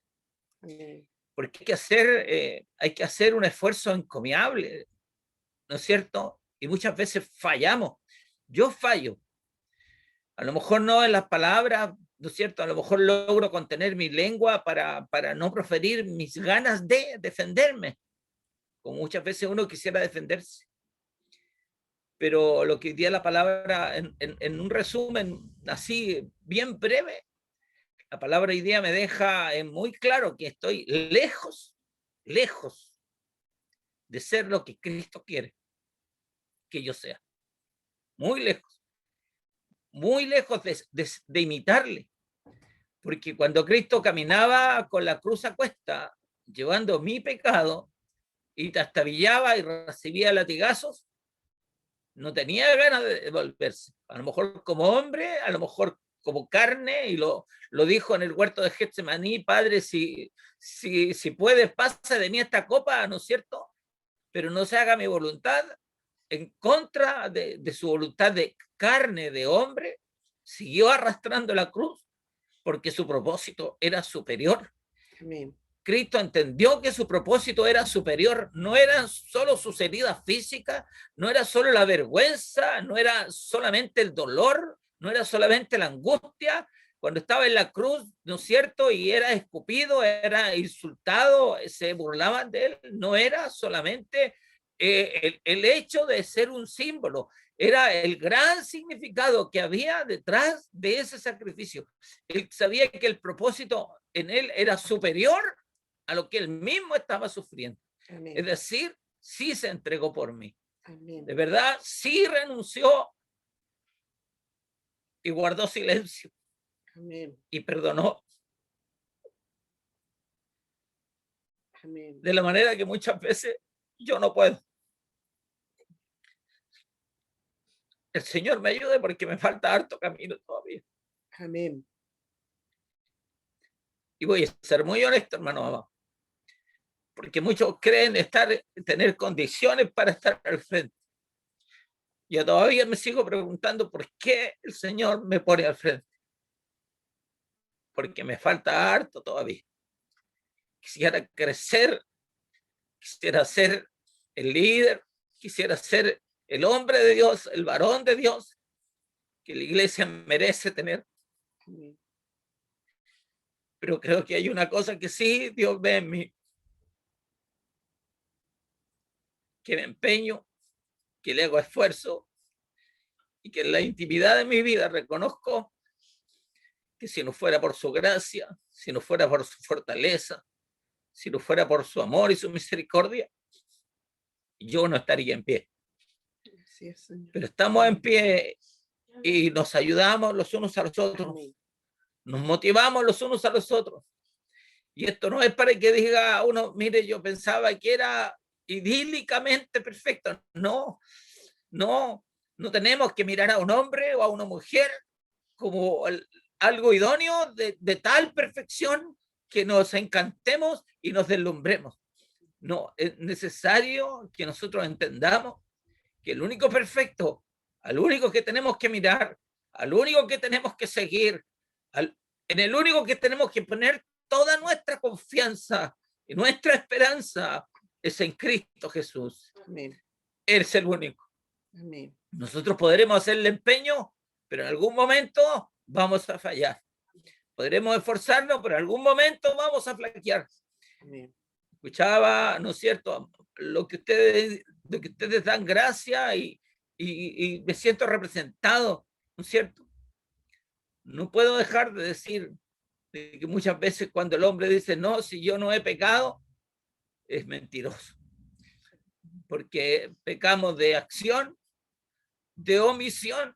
S5: Amén.
S15: Porque hay que hacer un esfuerzo encomiable, ¿no es cierto? Y muchas veces fallamos. Yo fallo. A lo mejor no en las palabras, ¿no es cierto? A lo mejor logro contener mi lengua para no proferir mis ganas de defenderme, como muchas veces uno quisiera defenderse. Pero lo que hoy día la palabra, en un resumen así bien breve, la palabra hoy día me deja muy claro que estoy lejos de ser lo que Cristo quiere que yo sea. Muy lejos de imitarle. Porque cuando Cristo caminaba con la cruz a cuesta, llevando mi pecado, y trastabillaba y recibía latigazos, no tenía ganas de devolverse. A lo mejor como hombre, a lo mejor como carne, y lo dijo en el huerto de Getsemaní: Padre, si puedes, pasa de mí esta copa, ¿no es cierto? Pero no se haga mi voluntad. En contra de su voluntad de carne, de hombre, siguió arrastrando la cruz porque su propósito era superior.
S5: Amén.
S15: Cristo entendió que su propósito era superior, no eran solo sus heridas físicas, no era solo la vergüenza, no era solamente el dolor, no era solamente la angustia. Cuando estaba en la cruz, ¿no es cierto? Y era escupido, era insultado, se burlaban de él, no era solamente el hecho de ser un símbolo, era el gran significado que había detrás de ese sacrificio. Él sabía que el propósito en él era superior a lo que él mismo estaba sufriendo.
S5: Amén.
S15: Es decir, sí se entregó por mí.
S5: Amén.
S15: De verdad, sí renunció y guardó silencio.
S5: Amén.
S15: Y perdonó.
S5: Amén.
S15: De la manera que muchas veces yo no puedo. El Señor me ayude porque me falta harto camino todavía.
S5: Amén.
S15: Y voy a ser muy honesto, hermano amado, porque muchos creen tener condiciones para estar al frente. Yo todavía me sigo preguntando por qué el Señor me pone al frente. Porque me falta harto todavía. Quisiera crecer, quisiera ser el líder, quisiera ser el hombre de Dios, el varón de Dios, que la iglesia merece tener.
S5: Amén.
S15: Pero creo que hay una cosa que sí Dios ve en mí, que me empeño, que le hago esfuerzo, y que en la intimidad de mi vida reconozco que si no fuera por su gracia, si no fuera por su fortaleza, si no fuera por su amor y su misericordia, yo no estaría en pie.
S5: Así es, Señor.
S15: Pero estamos en pie y nos ayudamos los unos a los otros.
S5: Amén.
S15: Nos motivamos los unos a los otros. Y esto no es para que diga uno: mire, yo pensaba que era idílicamente perfecto. No tenemos que mirar a un hombre o a una mujer como algo idóneo de tal perfección que nos encantemos y nos deslumbremos. No, es necesario que nosotros entendamos que el único perfecto, al único que tenemos que mirar, al único que tenemos que seguir, en el único que tenemos que poner toda nuestra confianza y nuestra esperanza, es en Cristo Jesús.
S5: Amén.
S15: Él es el único.
S5: Amén.
S15: Nosotros podremos hacerle empeño, pero en algún momento vamos a fallar. Podremos esforzarnos, pero en algún momento vamos a flaquear.
S5: Amén.
S15: Escuchaba, ¿no es cierto?, lo que ustedes dan gracia y me siento representado, ¿no es cierto? No puedo dejar de decir que muchas veces cuando el hombre dice: no, si yo no he pecado, es mentiroso. Porque pecamos de acción, de omisión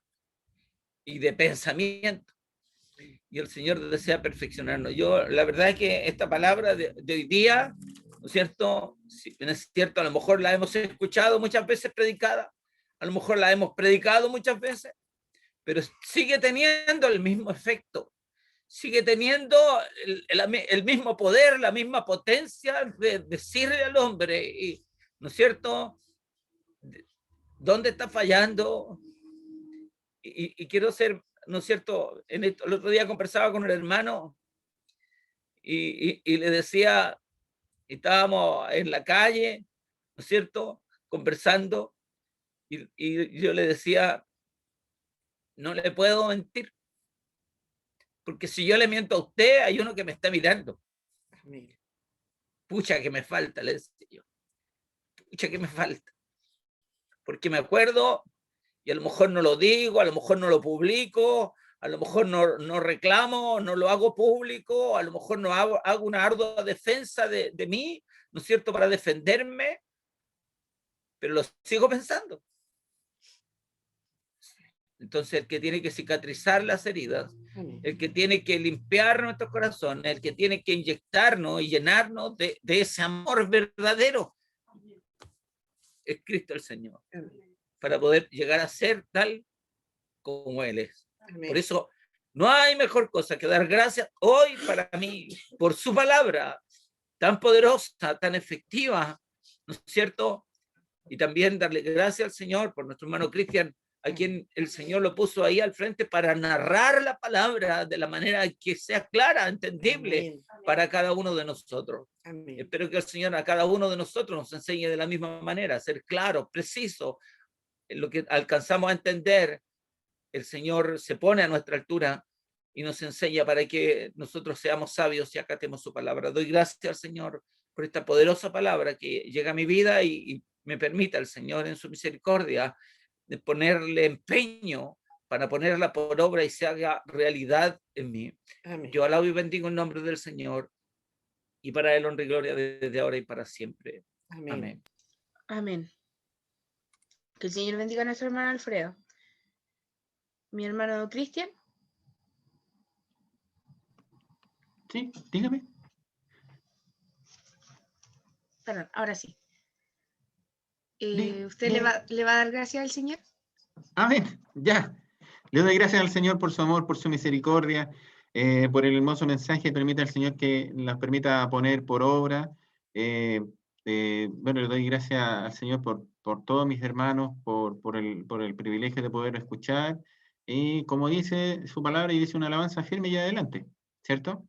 S15: y de pensamiento. Y el Señor desea perfeccionarnos. Yo, la verdad es que esta palabra de hoy día, ¿no es cierto? Si bien es cierto, a lo mejor la hemos escuchado muchas veces predicada, a lo mejor la hemos predicado muchas veces, pero sigue teniendo el mismo efecto, sigue teniendo el mismo poder, la misma potencia de decirle al hombre, y, ¿no es cierto?, dónde está fallando. Y quiero ser ¿no es cierto? El otro día conversaba con un hermano y le decía, estábamos en la calle, ¿no es cierto?, conversando, y yo le decía, no le puedo mentir, porque si yo le miento a usted, hay uno que me está mirando. Pucha que me falta, le decía yo. Pucha que me falta. Porque me acuerdo, y a lo mejor no lo digo, a lo mejor no lo publico, a lo mejor no reclamo, no lo hago público, a lo mejor no hago una ardua defensa de mí, ¿no es cierto?, para defenderme, pero lo sigo pensando. Entonces, el que tiene que cicatrizar las heridas, el que tiene que limpiar nuestro corazón, el que tiene que inyectarnos y llenarnos de ese amor verdadero, es Cristo el Señor, para poder llegar a ser tal como Él es. Por eso, no hay mejor cosa que dar gracias hoy para mí por su palabra tan poderosa, tan efectiva, ¿no es cierto? Y también darle gracias al Señor por nuestro hermano Cristian, a quien el Señor lo puso ahí al frente para narrar la palabra de la manera que sea clara, entendible para cada uno de nosotros. Espero que el Señor a cada uno de nosotros nos enseñe de la misma manera, a ser claro, preciso, en lo que alcanzamos a entender. El Señor se pone a nuestra altura y nos enseña para que nosotros seamos sabios y acatemos su palabra. Doy gracias al Señor por esta poderosa palabra que llega a mi vida y me permita el Señor en su misericordia de ponerle empeño para ponerla por obra y se haga realidad en mí. Amén. Yo alabo y bendigo el nombre del Señor, y para Él honra y gloria desde ahora y para siempre. Amén. Amén.
S1: Amén. Que el Señor bendiga a nuestro hermano Alfredo. Mi hermano Cristian.
S3: Sí, dígame.
S1: Perdón, ahora sí. ¿Usted le va a dar gracias al Señor?
S3: Amén, ya. Le doy gracias al Señor por su amor, por su misericordia, por el hermoso mensaje. Permita al Señor que las permita poner por obra. Bueno, le doy gracias al Señor por todos mis hermanos, por el privilegio de poder escuchar. Y como dice su palabra, y dice una alabanza firme y adelante, ¿cierto?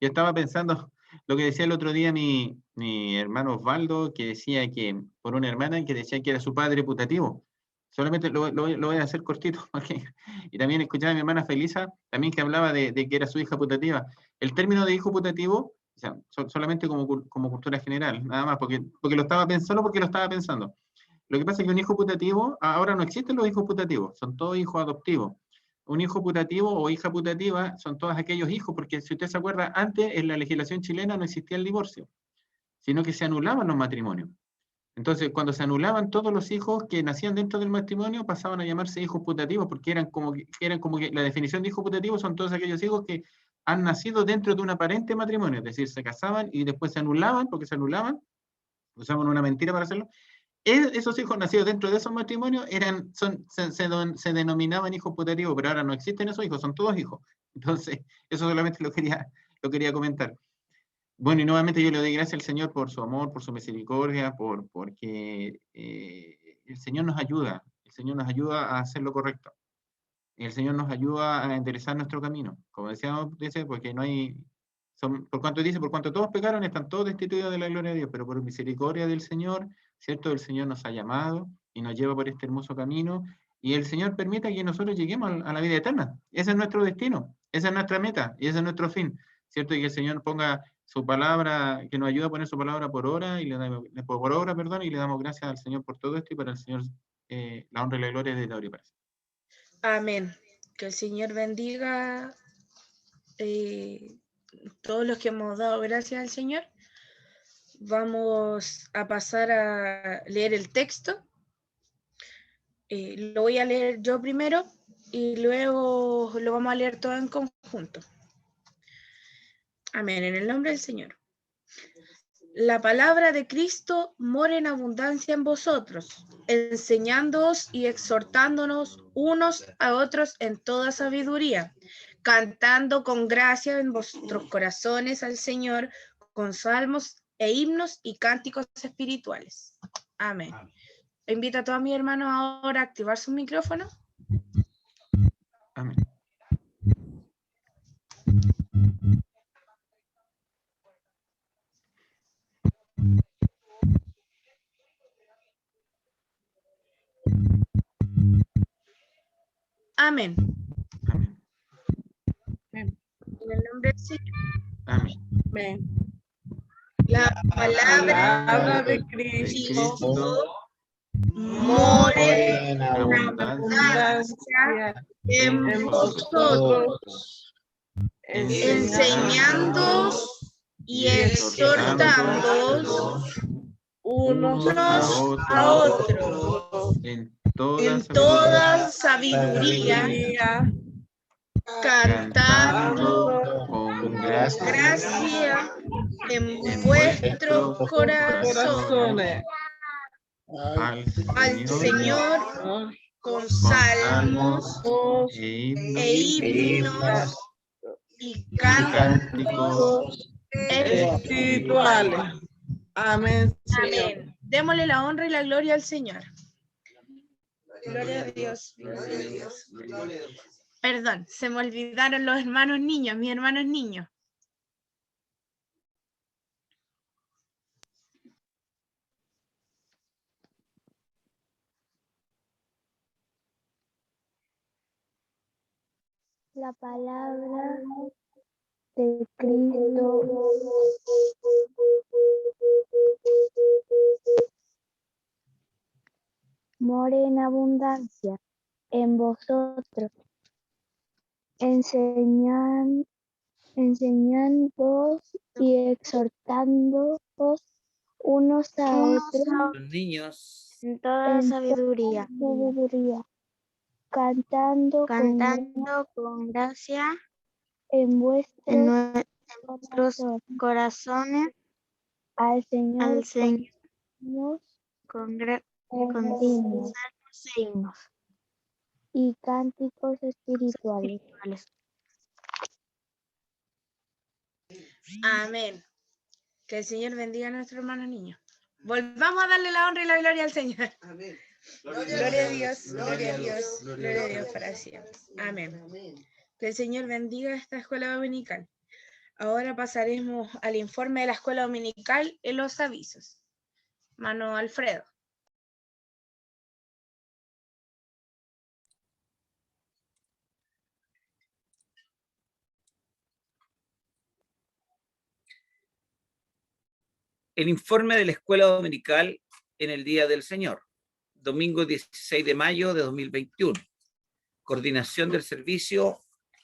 S3: Yo estaba pensando lo que decía el otro día mi hermano Osvaldo, que decía que, por una hermana que decía que era su padre putativo. Solamente lo voy a hacer cortito. Okay. Y también escuchaba a mi hermana Felisa, también que hablaba de que era su hija putativa. El término de hijo putativo, o sea, solamente como cultura general, nada más, porque lo estaba pensando, porque lo estaba pensando. Lo que pasa es que un hijo putativo, ahora no existen los hijos putativos, son todos hijos adoptivos. Un hijo putativo o hija putativa son todos aquellos hijos, porque si usted se acuerda, antes en la legislación chilena no existía el divorcio, sino que se anulaban los matrimonios. Entonces, cuando se anulaban todos los hijos que nacían dentro del matrimonio, pasaban a llamarse hijos putativos, porque eran como que la definición de hijo putativo son todos aquellos hijos que han nacido dentro de un aparente matrimonio, es decir, se casaban y después se anulaban, porque se anulaban, usaban una mentira para hacerlo. Esos hijos nacidos dentro de esos matrimonios se denominaban hijos putativos, pero ahora no existen esos hijos, son todos hijos. Entonces, eso solamente lo quería comentar. Bueno, y nuevamente yo le doy gracias al Señor por su amor, por su misericordia, porque el Señor nos ayuda a hacer lo correcto. El Señor nos ayuda a enderezar nuestro camino. Como decíamos, porque no hay... por cuanto todos pecaron, están todos destituidos de la gloria de Dios, pero por misericordia del Señor, ¿cierto? El Señor nos ha llamado y nos lleva por este hermoso camino, y el Señor permite que nosotros lleguemos a la vida eterna. Ese es nuestro destino, esa es nuestra meta, y ese es nuestro fin, ¿cierto? Y que el Señor ponga su palabra, que nos ayude a poner su palabra por obra, y le damos gracias al Señor por todo esto, y para el Señor la honra y la gloria desde ahora y para siempre.
S1: Amén. Que el Señor bendiga todos los que hemos dado gracias al Señor. Vamos a pasar a leer el texto. Lo voy a leer yo primero y luego lo vamos a leer todo en conjunto. Amén, en el nombre del Señor. La palabra de Cristo mora en abundancia en vosotros, enseñándoos y exhortándonos unos a otros en toda sabiduría, cantando con gracia en vuestros corazones al Señor, con salmos e himnos y cánticos espirituales. Amén. Invito a todos mis hermanos ahora a activar su micrófono.
S3: Amén.
S1: Amén.
S3: Amén.
S1: En el nombre del Señor.
S3: Amén.
S12: Amén.
S1: La
S12: Palabra de Cristo
S1: more
S3: En
S1: abundancia en
S12: en
S1: vosotros,
S12: vosotros,
S1: enseñándoos y exhortándoos
S12: unos
S1: unos a otros
S3: en
S1: en
S3: toda
S1: toda sabiduría, cantando
S3: con
S1: gracia en vuestros corazones al Señor con salmos e himnos y cánticos
S12: espirituales. Amén, Señor.
S1: Amén. Démosle la honra y la gloria al Señor. Gloria a Dios. Gloria a Dios. Perdón, se me olvidaron los hermanos niños, mis hermanos niños.
S16: La palabra de Cristo more en abundancia en vosotros, enseñándoos y exhortándoos unos a otros
S15: Los niños
S16: en toda sabiduría, cantando con gracia en vuestros corazones al Señor con salmos e himnos y cánticos espirituales.
S1: Amén. Que el Señor bendiga a nuestros hermanos niños. Volvamos a darle la honra y la gloria al Señor.
S5: Amén.
S1: Gloria a Dios, gloria a Dios, gloria a Dios para siempre. Amén. Que el Señor bendiga esta escuela dominical. Ahora pasaremos al informe de la escuela dominical en los avisos. Mano Alfredo.
S15: El informe de la escuela dominical en el Día del Señor, domingo 16 de mayo de 2021. Coordinación del servicio,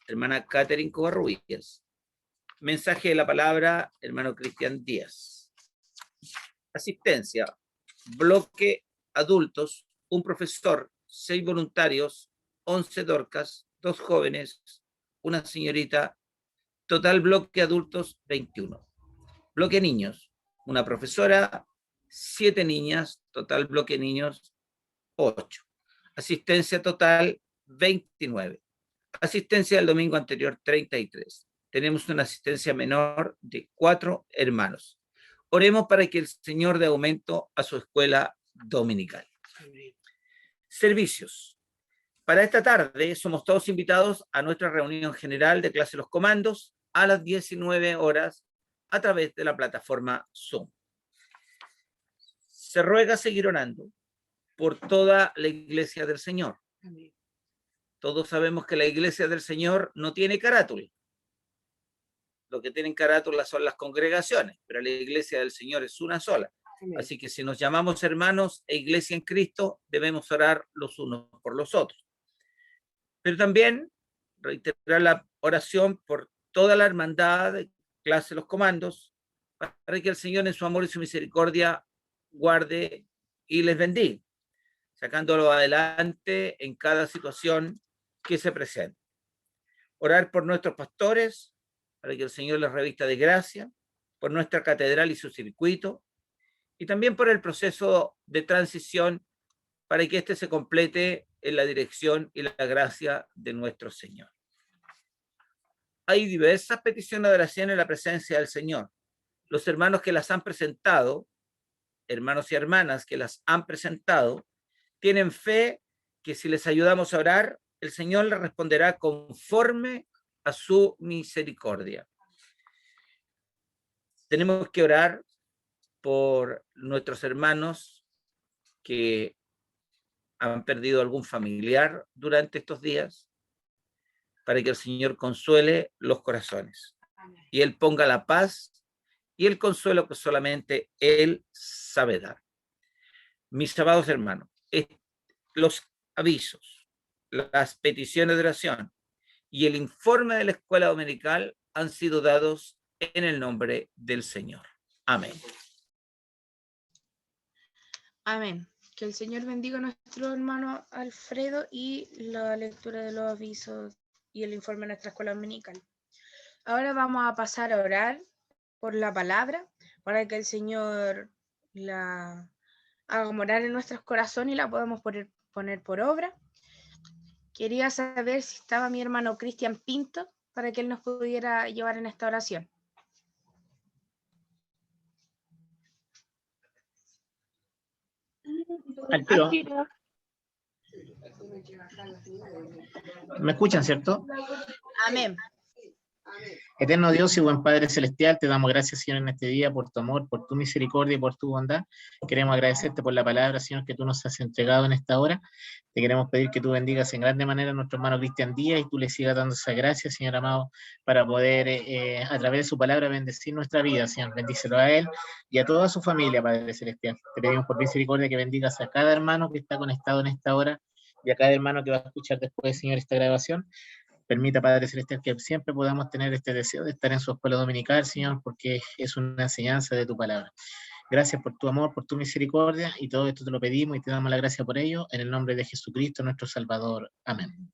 S15: hermana Catherine Covarrubias. Mensaje de la palabra, hermano Cristian Díaz. Asistencia, bloque adultos, un profesor, 6 voluntarios, 11 dorcas, 2 jóvenes, una señorita, total bloque adultos 21. Bloque niños, una profesora, 7 niñas, total bloque niños 8. Asistencia total 29. Asistencia del domingo anterior 33. Tenemos una asistencia menor de 4 hermanos. Oremos para que el Señor dé aumento a su escuela dominical. Servicios. Para esta tarde somos todos invitados a nuestra reunión general de clase Los Comandos a las 19 horas a través de la plataforma Zoom. Se ruega seguir orando por toda la iglesia del Señor. Todos sabemos que la iglesia del Señor no tiene carátula. Lo que tienen carátula son las congregaciones, pero la iglesia del Señor es una sola. Así que si nos llamamos hermanos e iglesia en Cristo, debemos orar los unos por los otros. Pero también reiterar la oración por toda la hermandad de clase Los Comandos, para que el Señor en su amor y su misericordia guarde y les bendiga, sacándolo adelante en cada situación que se presente. Orar por nuestros pastores, para que el Señor les revista de gracia, por nuestra catedral y su circuito, y también por el proceso de transición, para que éste se complete en la dirección y la gracia de nuestro Señor. Hay diversas peticiones de oración en la presencia del Señor. Los hermanos que las han presentado, hermanos y hermanas que las han presentado, tienen fe que si les ayudamos a orar, el Señor les responderá conforme a su misericordia. Tenemos que orar por nuestros hermanos que han perdido algún familiar durante estos días, para que el Señor consuele los corazones y Él ponga la paz y el consuelo que solamente Él sabe dar. Mis amados hermanos, los avisos, las peticiones de oración y el informe de la escuela dominical han sido dados en el nombre del Señor. Amén.
S1: Amén. Que el Señor bendiga a nuestro hermano Alfredo y la lectura de los avisos y el informe de nuestra escuela dominical. Ahora vamos a pasar a orar por la palabra para que el Señor la haga morar en nuestros corazones y la podamos poner por obra. Quería saber si estaba mi hermano Cristian Pinto para que él nos pudiera llevar en esta oración.
S13: Al tiro. ¿Me escuchan, cierto?
S1: Amén.
S13: Eterno Dios y buen Padre Celestial, te damos gracias, Señor, en este día por tu amor, por tu misericordia y por tu bondad. Queremos agradecerte por la palabra, Señor, que tú nos has entregado en esta hora. Te queremos pedir que tú bendigas en grande manera a nuestro hermano Cristian Díaz y tú le sigas dando esa gracia, Señor amado, para poder, a través de su palabra, bendecir nuestra vida, Señor. Bendícelo a él y a toda su familia, Padre Celestial. Te pedimos por misericordia que bendigas a cada hermano que está conectado en esta hora y a cada hermano que va a escuchar después, Señor, esta grabación. Permita, Padre Celestial, que siempre podamos tener este deseo de estar en su escuela dominical, Señor, porque es una enseñanza de tu palabra. Gracias por tu amor, por tu misericordia, y todo esto te lo pedimos y te damos la gracia por ello, en el nombre de Jesucristo, nuestro Salvador. Amén.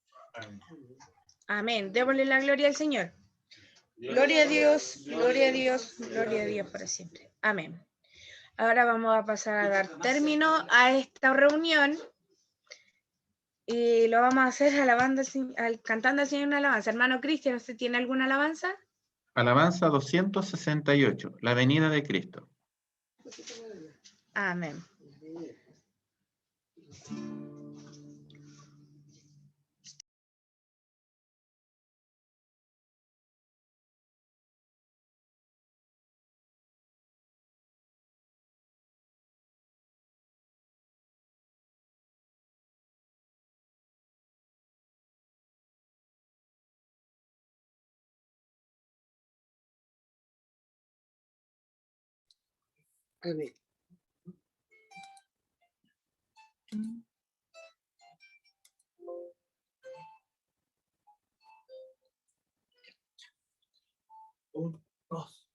S1: Amén. Démosle la gloria al Señor. Gloria a Dios, gloria a Dios, gloria a Dios para siempre. Amén. Ahora vamos a pasar a dar término a esta reunión. Y lo vamos a hacer cantando al Señor una alabanza. Hermano Cristian, ¿usted tiene alguna alabanza?
S3: Alabanza 268, la venida de Cristo.
S1: Amén.
S5: Amén.
S15: Un, dos.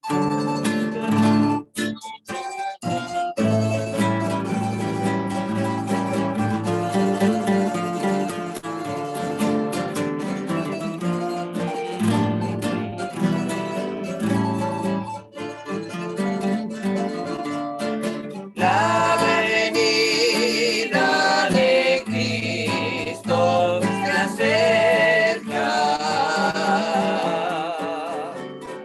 S15: La venida de Cristo se acerca.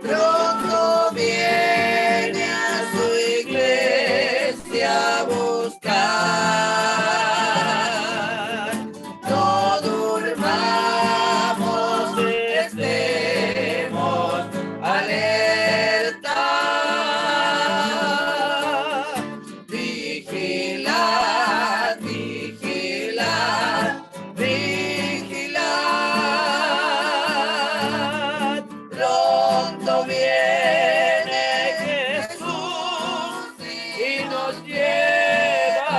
S15: Pronto viene a su iglesia a buscar. No durmamos, estemos alerta. Vigilad, vigilad, vigilad. Pronto viene Jesús y nos lleva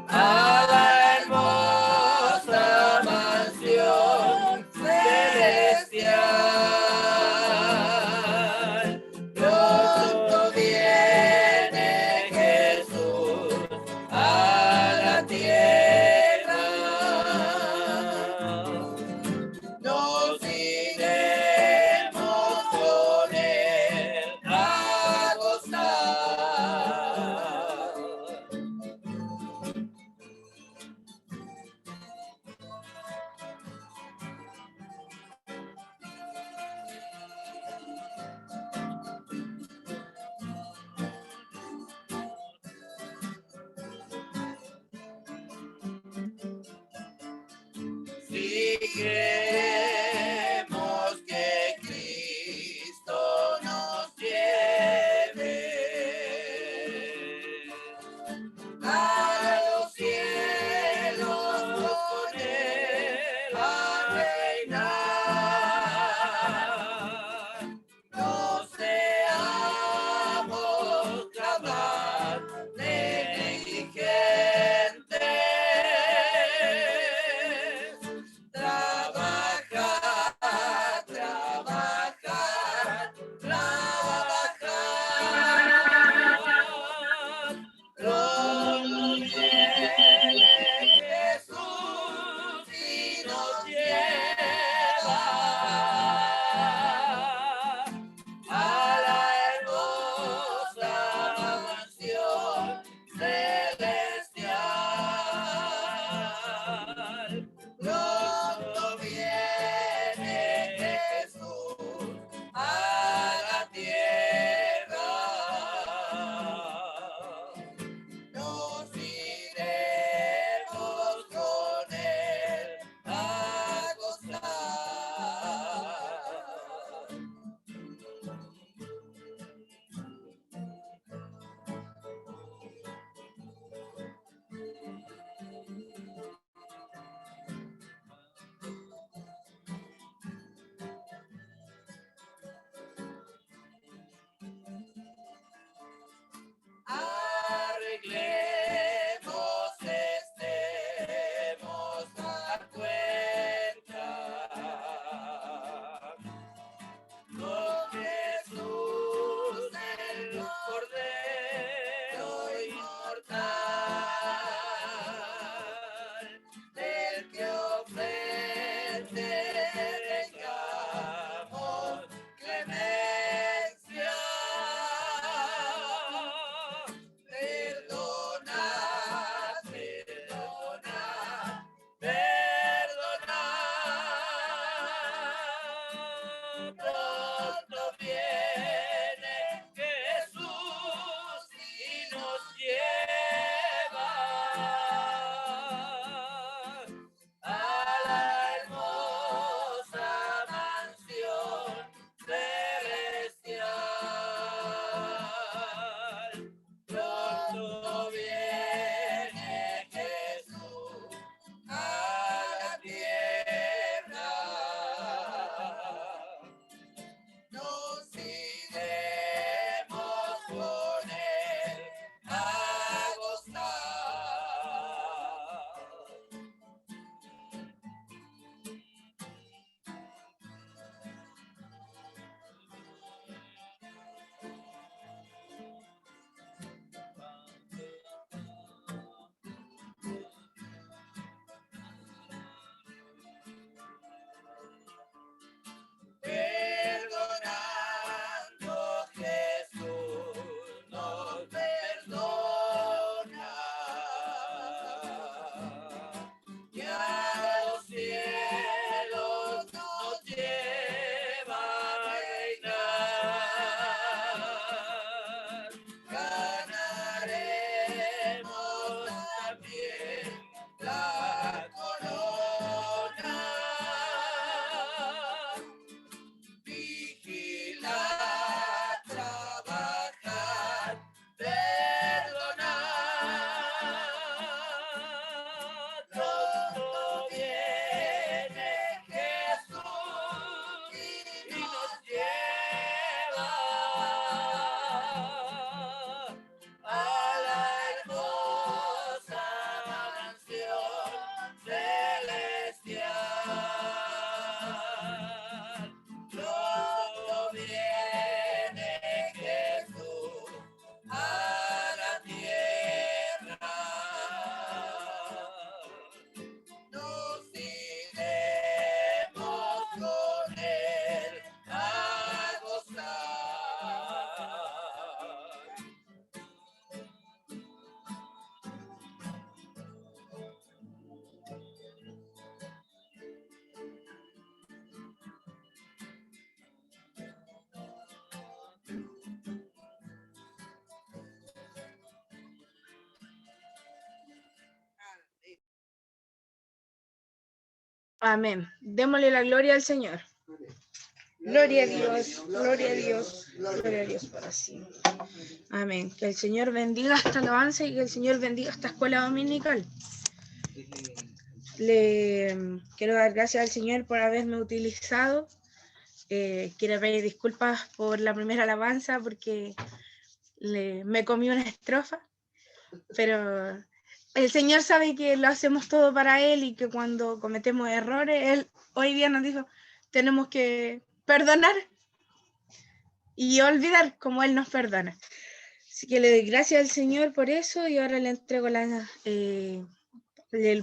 S15: a la hermosa mansión celestial. Pronto viene Jesús a la tierra. Nos iremos con él a gozar. Si queremos que Cristo nos lleve a los cielos con él
S17: pronto viene Jesús y nos lleva a la hermosa mansión celestial. Pronto viene Jesús a la tierra. Nos iremos con él a gozar. Perdonando Jesús nos perdona y a los cielos nos lleva a reinar. Ganaremos también la corona. Vigilar, trabajar, perdonar. Pronto viene Jesús y nos lleva a la hermosa mansión celestial. Pronto viene Jesús a la tierra. Nos iremos con él a gozar.
S1: Amén. Démosle la gloria al Señor. Gloria a Dios, gloria a Dios, gloria a Dios para siempre. Amén. Que el Señor bendiga esta alabanza y que el Señor bendiga esta escuela dominical. Le quiero dar gracias al Señor por haberme utilizado. Quiero pedir disculpas por la primera alabanza porque me comí una estrofa, pero el Señor sabe que lo hacemos todo para Él y que cuando cometemos errores, Él hoy día nos dijo, tenemos que perdonar y olvidar como Él nos perdona. Así que le doy gracias al Señor por eso y ahora le entrego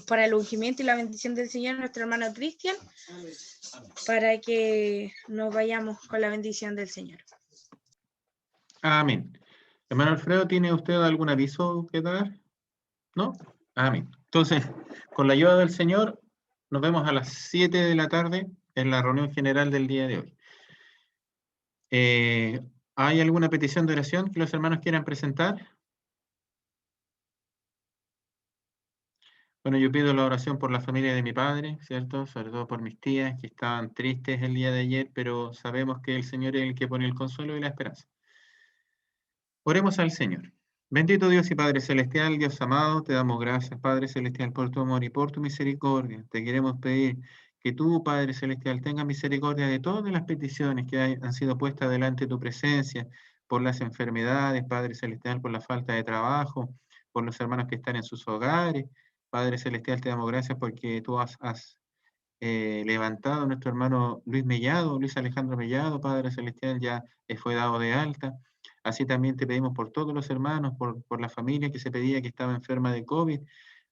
S1: para el ungimiento y la bendición del Señor a nuestro hermano Cristian para que nos vayamos con la bendición del Señor.
S3: Amén. Hermano Alfredo, ¿tiene usted algún aviso que dar? ¿No? Amén. Entonces, con la ayuda del Señor, nos vemos a las 7 de la tarde en la reunión general del día de hoy. ¿Hay alguna petición de oración que los hermanos quieran presentar? Bueno, yo pido la oración por la familia de mi padre, ¿cierto? Sobre todo por mis tías que estaban tristes el día de ayer, pero sabemos que el Señor es el que pone el consuelo y la esperanza. Oremos al Señor. Bendito Dios y Padre Celestial, Dios amado, te damos gracias, Padre Celestial, por tu amor y por tu misericordia. Te queremos pedir que tú, Padre Celestial, tengas misericordia de todas las peticiones que han sido puestas delante de tu presencia, por las enfermedades, Padre Celestial, por la falta de trabajo, por los hermanos que están en sus hogares. Padre Celestial, te damos gracias porque tú has levantado a nuestro hermano Luis Mellado, Luis Alejandro Mellado, Padre Celestial, ya fue dado de alta. Así también te pedimos por todos los hermanos, por la familia que se pedía que estaba enferma de COVID.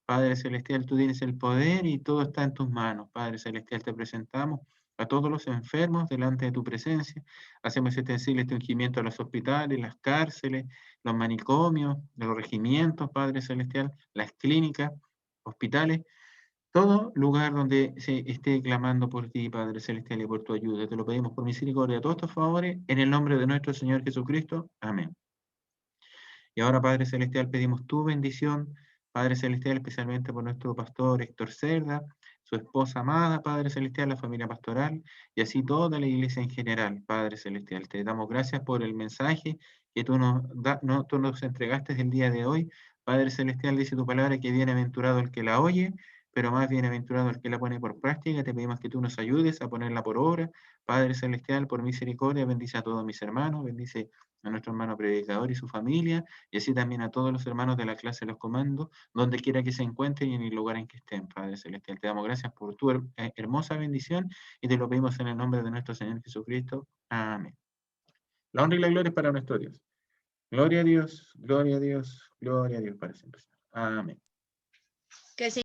S3: Padre Celestial, tú tienes el poder y todo está en tus manos. Padre Celestial, te presentamos a todos los enfermos delante de tu presencia. Hacemos extensible este ungimiento a los hospitales, las cárceles, los manicomios, los regimientos, Padre Celestial, las clínicas, hospitales. Todo lugar donde se esté clamando por ti, Padre Celestial, y por tu ayuda. Te lo pedimos por misericordia. Todos estos favores, en el nombre de nuestro Señor Jesucristo. Amén. Y ahora, Padre Celestial, pedimos tu bendición, Padre Celestial, especialmente por nuestro pastor Héctor Cerda, su esposa amada, Padre Celestial, la familia pastoral, y así toda la iglesia en general, Padre Celestial. Te damos gracias por el mensaje que tú nos entregaste el día de hoy. Padre Celestial, dice tu palabra que bienaventurado el que la oye, pero más bienaventurado el que la pone por práctica. Te pedimos que tú nos ayudes a ponerla por obra. Padre Celestial, por misericordia, bendice a todos mis hermanos, bendice a nuestro hermano predicador y su familia, y así también a todos los hermanos de la clase de los comandos, donde quiera que se encuentren y en el lugar en que estén, Padre Celestial. Te damos gracias por tu hermosa bendición y te lo pedimos en el nombre de nuestro Señor Jesucristo. Amén. La honra y la gloria es para nuestro Dios. Gloria a Dios, gloria a Dios, gloria a Dios para siempre. Amén.
S1: Que el